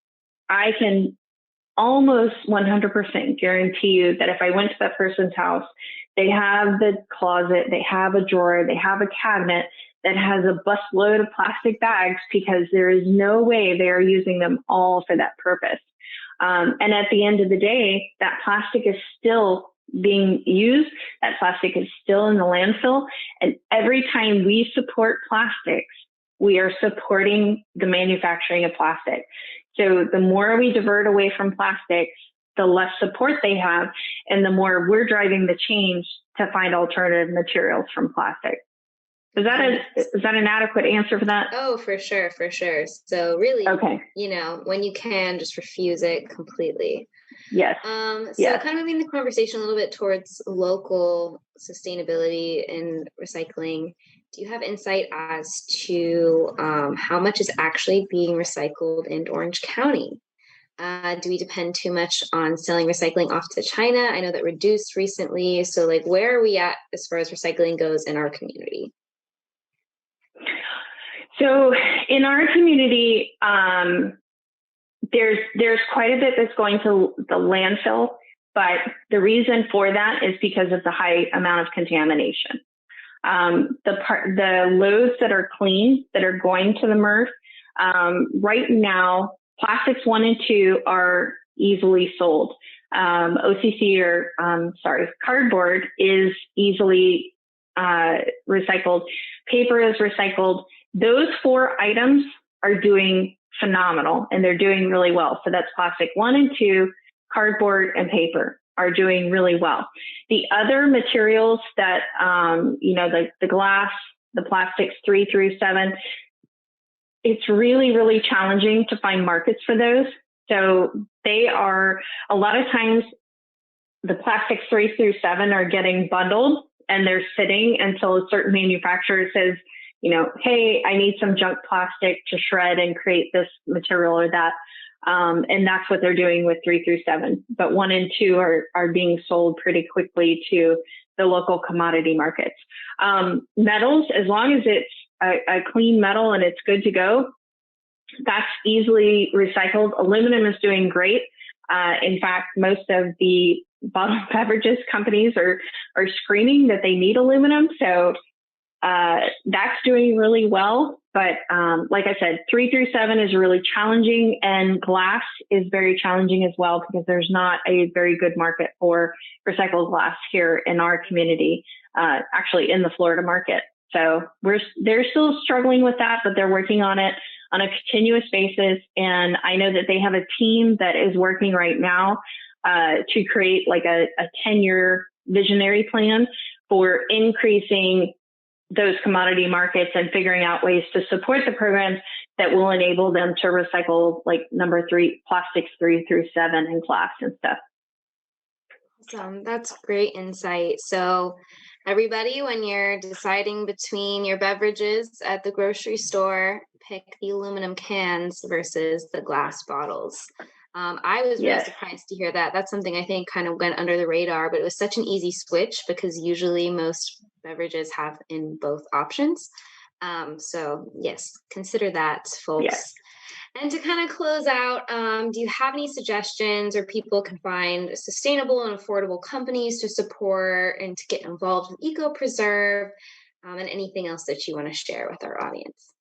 I can almost 100% guarantee you that if I went to that person's house, they have the closet, they have a drawer, they have a cabinet that has a busload of plastic bags, because there is no way they are using them all for that purpose. And at the end of the day, that plastic is still being used. That plastic is still in the landfill. And every time we support plastics, we are supporting the manufacturing of plastic. So the more we divert away from plastics, the less support they have, and the more we're driving the change to find alternative materials from plastic. Is that an adequate answer for that? Oh, for sure, for sure. So really, Okay. when you can, just refuse it completely. Yes. So Yes. kind of moving the conversation a little bit towards local sustainability and recycling. Do you have insight as to how much is actually being recycled in Orange County? Do we depend too much on selling recycling off to China? I know that reduced recently. So like, where are we at as far as recycling goes in our community? So in our community, there's quite a bit that's going to the landfill, but the reason for that is because of the high amount of contamination. The loads that are clean that are going to the MRF, right now, plastics 1 and 2 are easily sold. Cardboard is easily recycled. Paper is recycled. Those 4 items are doing phenomenal, and they're doing really well. So that's plastic 1 and 2, cardboard, and paper are doing really well. The other materials that, the glass, the plastics 3 through 7, it's really, really challenging to find markets for those. So they are, a lot of times, the plastics 3 through 7 are getting bundled, and they're sitting until a certain manufacturer says, hey, I need some junk plastic to shred and create this material or that. And that's what they're doing with 3 through 7. But 1 and 2 are being sold pretty quickly to the local commodity markets. Metals, as long as it's a clean metal and it's good to go, that's easily recycled. Aluminum is doing great. In fact, most of the bottled beverages companies are screaming that they need aluminum. So that's doing really well. But like I said, 3 through 7 is really challenging, and glass is very challenging as well, because there's not a very good market for recycled glass here in our community, actually in the Florida market. So they're still struggling with that, but they're working on it on a continuous basis. And I know that they have a team that is working right now to create like a 10-year visionary plan for increasing those commodity markets and figuring out ways to support the programs that will enable them to recycle like plastics 3 through 7 and glass and stuff. Awesome. That's great insight. So everybody, when you're deciding between your beverages at the grocery store, pick the aluminum cans versus the glass bottles. I was really surprised to hear that. That's something I think kind of went under the radar, but it was such an easy switch because usually most beverages have in both options. So yes, consider that, folks. Yes. And to kind of close out, do you have any suggestions or people can find sustainable and affordable companies to support and to get involved with EcoPreserve, and anything else that you want to share with our audience?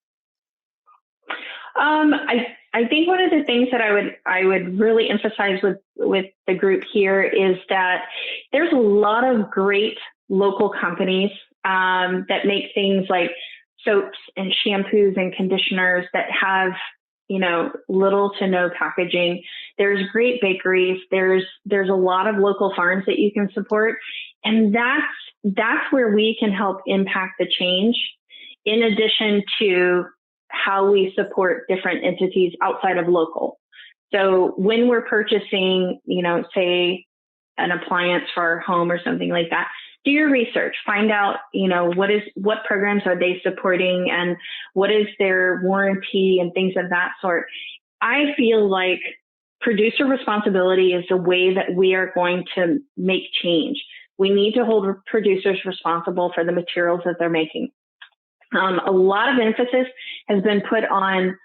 I think one of the things that I would really emphasize with the group here is that there's a lot of great local companies that make things like soaps and shampoos and conditioners that have little to no packaging. There's great bakeries. There's a lot of local farms that you can support. And that's where we can help impact the change, in addition to how we support different entities outside of local. So when we're purchasing, say an appliance for our home or something like that, do your research, find out, what programs are they supporting and what is their warranty and things of that sort. I feel like producer responsibility is the way that we are going to make change. We need to hold producers responsible for the materials that they're making. A lot of emphasis has been put on,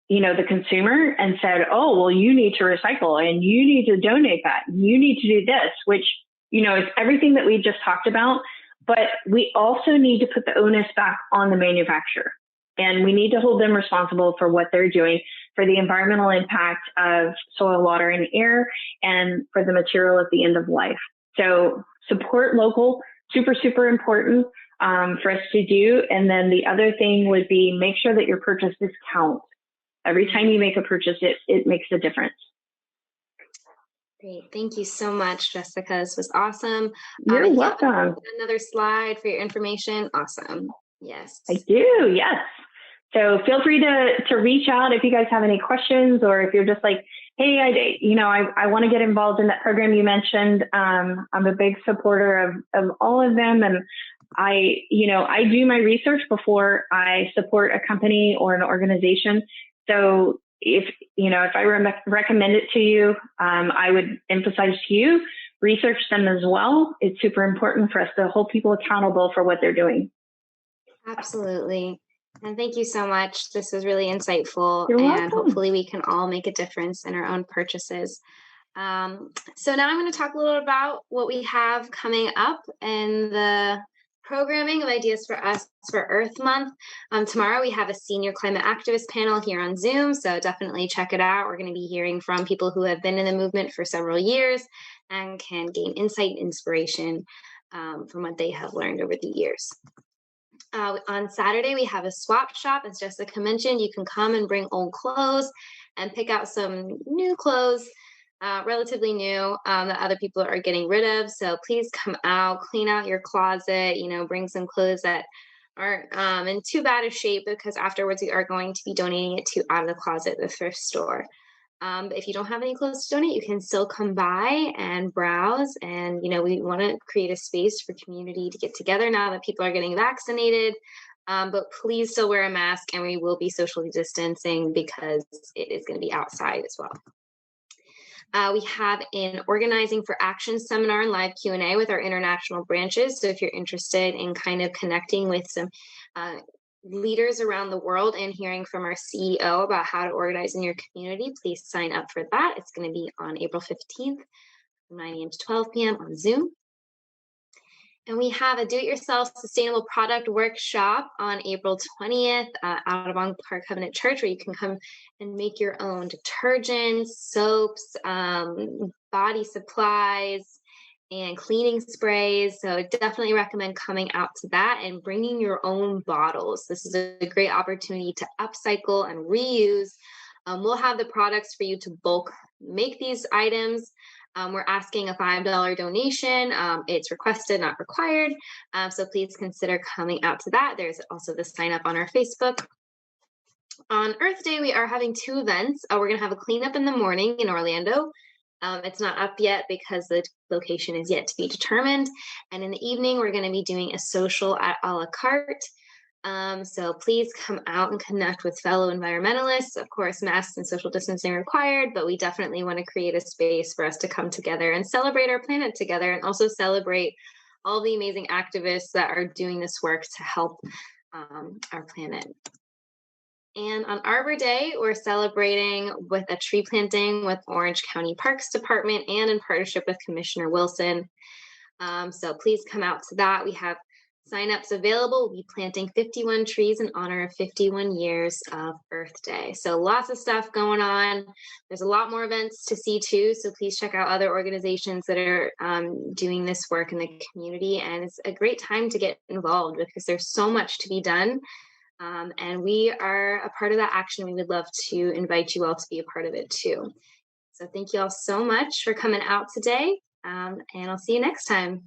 the consumer and said, oh, well, you need to recycle and you need to donate that. You need to do this, which, is everything that we just talked about. But we also need to put the onus back on the manufacturer. And we need to hold them responsible for what they're doing, for the environmental impact of soil, water, and air, and for the material at the end of life. So support local, super, super important for us to do. And then the other thing would be make sure that your purchases count. Every time you make a purchase, it makes a difference. Great. Thank you so much, Jessica. This was awesome. You're welcome. Another slide for your information. Awesome. Yes. I do. Yes. So feel free to reach out if you guys have any questions, or if you're just like, hey, I want to get involved in that program you mentioned. I'm a big supporter of all of them. And I do my research before I support a company or an organization. So if I recommend it to you, I would emphasize to you, research them as well. It's super important for us to hold people accountable for what they're doing. Absolutely. And thank you so much. This was really insightful. You're and welcome. Hopefully we can all make a difference in our own purchases. So now I'm going to talk a little about what we have coming up and the programming of Ideas for Us for Earth Month. Tomorrow we have a senior climate activist panel here on Zoom, so definitely check it out. We're going to be hearing from people who have been in the movement for several years and can gain insight and inspiration from what they have learned over the years. On Saturday, we have a swap shop. As Jessica mentioned, you can come and bring old clothes and pick out some new clothes, relatively new, that other people are getting rid of. So please come out, clean out your closet, bring some clothes that aren't in too bad of shape, because afterwards we are going to be donating it to Out of the Closet, the thrift store. But if you don't have any clothes to donate, you can still come by and browse. And, we want to create a space for community to get together now that people are getting vaccinated. But please still wear a mask, and we will be socially distancing because it is going to be outside as well. We have an Organizing for Action seminar and live Q&A with our international branches. So if you're interested in kind of connecting with some leaders around the world and hearing from our CEO about how to organize in your community, please sign up for that. It's going to be on April 15th from 9 a.m. to 12 p.m. on Zoom. And we have a do-it-yourself sustainable product workshop on April 20th out of Park Covenant Church, where you can come and make your own detergents, soaps, body supplies, and cleaning sprays. So I definitely recommend coming out to that and bringing your own bottles. This is a great opportunity to upcycle and reuse. We'll have the products for you to bulk make these items. We're asking a $5 donation. It's requested, not required. So please consider coming out to that. There's also the sign up on our Facebook. On Earth Day, we are having two events. We're going to have a cleanup in the morning in Orlando. It's not up yet because the location is yet to be determined. And in the evening, we're going to be doing a social at a la carte. So please come out and connect with fellow environmentalists. Of course, masks and social distancing required, but we definitely want to create a space for us to come together and celebrate our planet together, and also celebrate all the amazing activists that are doing this work to help our planet. And on Arbor Day, we're celebrating with a tree planting with Orange County Parks Department and in partnership with Commissioner Wilson. So please come out to that. We have signups available. We'll be planting 51 trees in honor of 51 years of Earth Day. So lots of stuff going on. There's a lot more events to see too. So please check out other organizations that are doing this work in the community. And it's a great time to get involved because there's so much to be done. And we are a part of that action. We would love to invite you all to be a part of it too. So thank you all so much for coming out today. And I'll see you next time.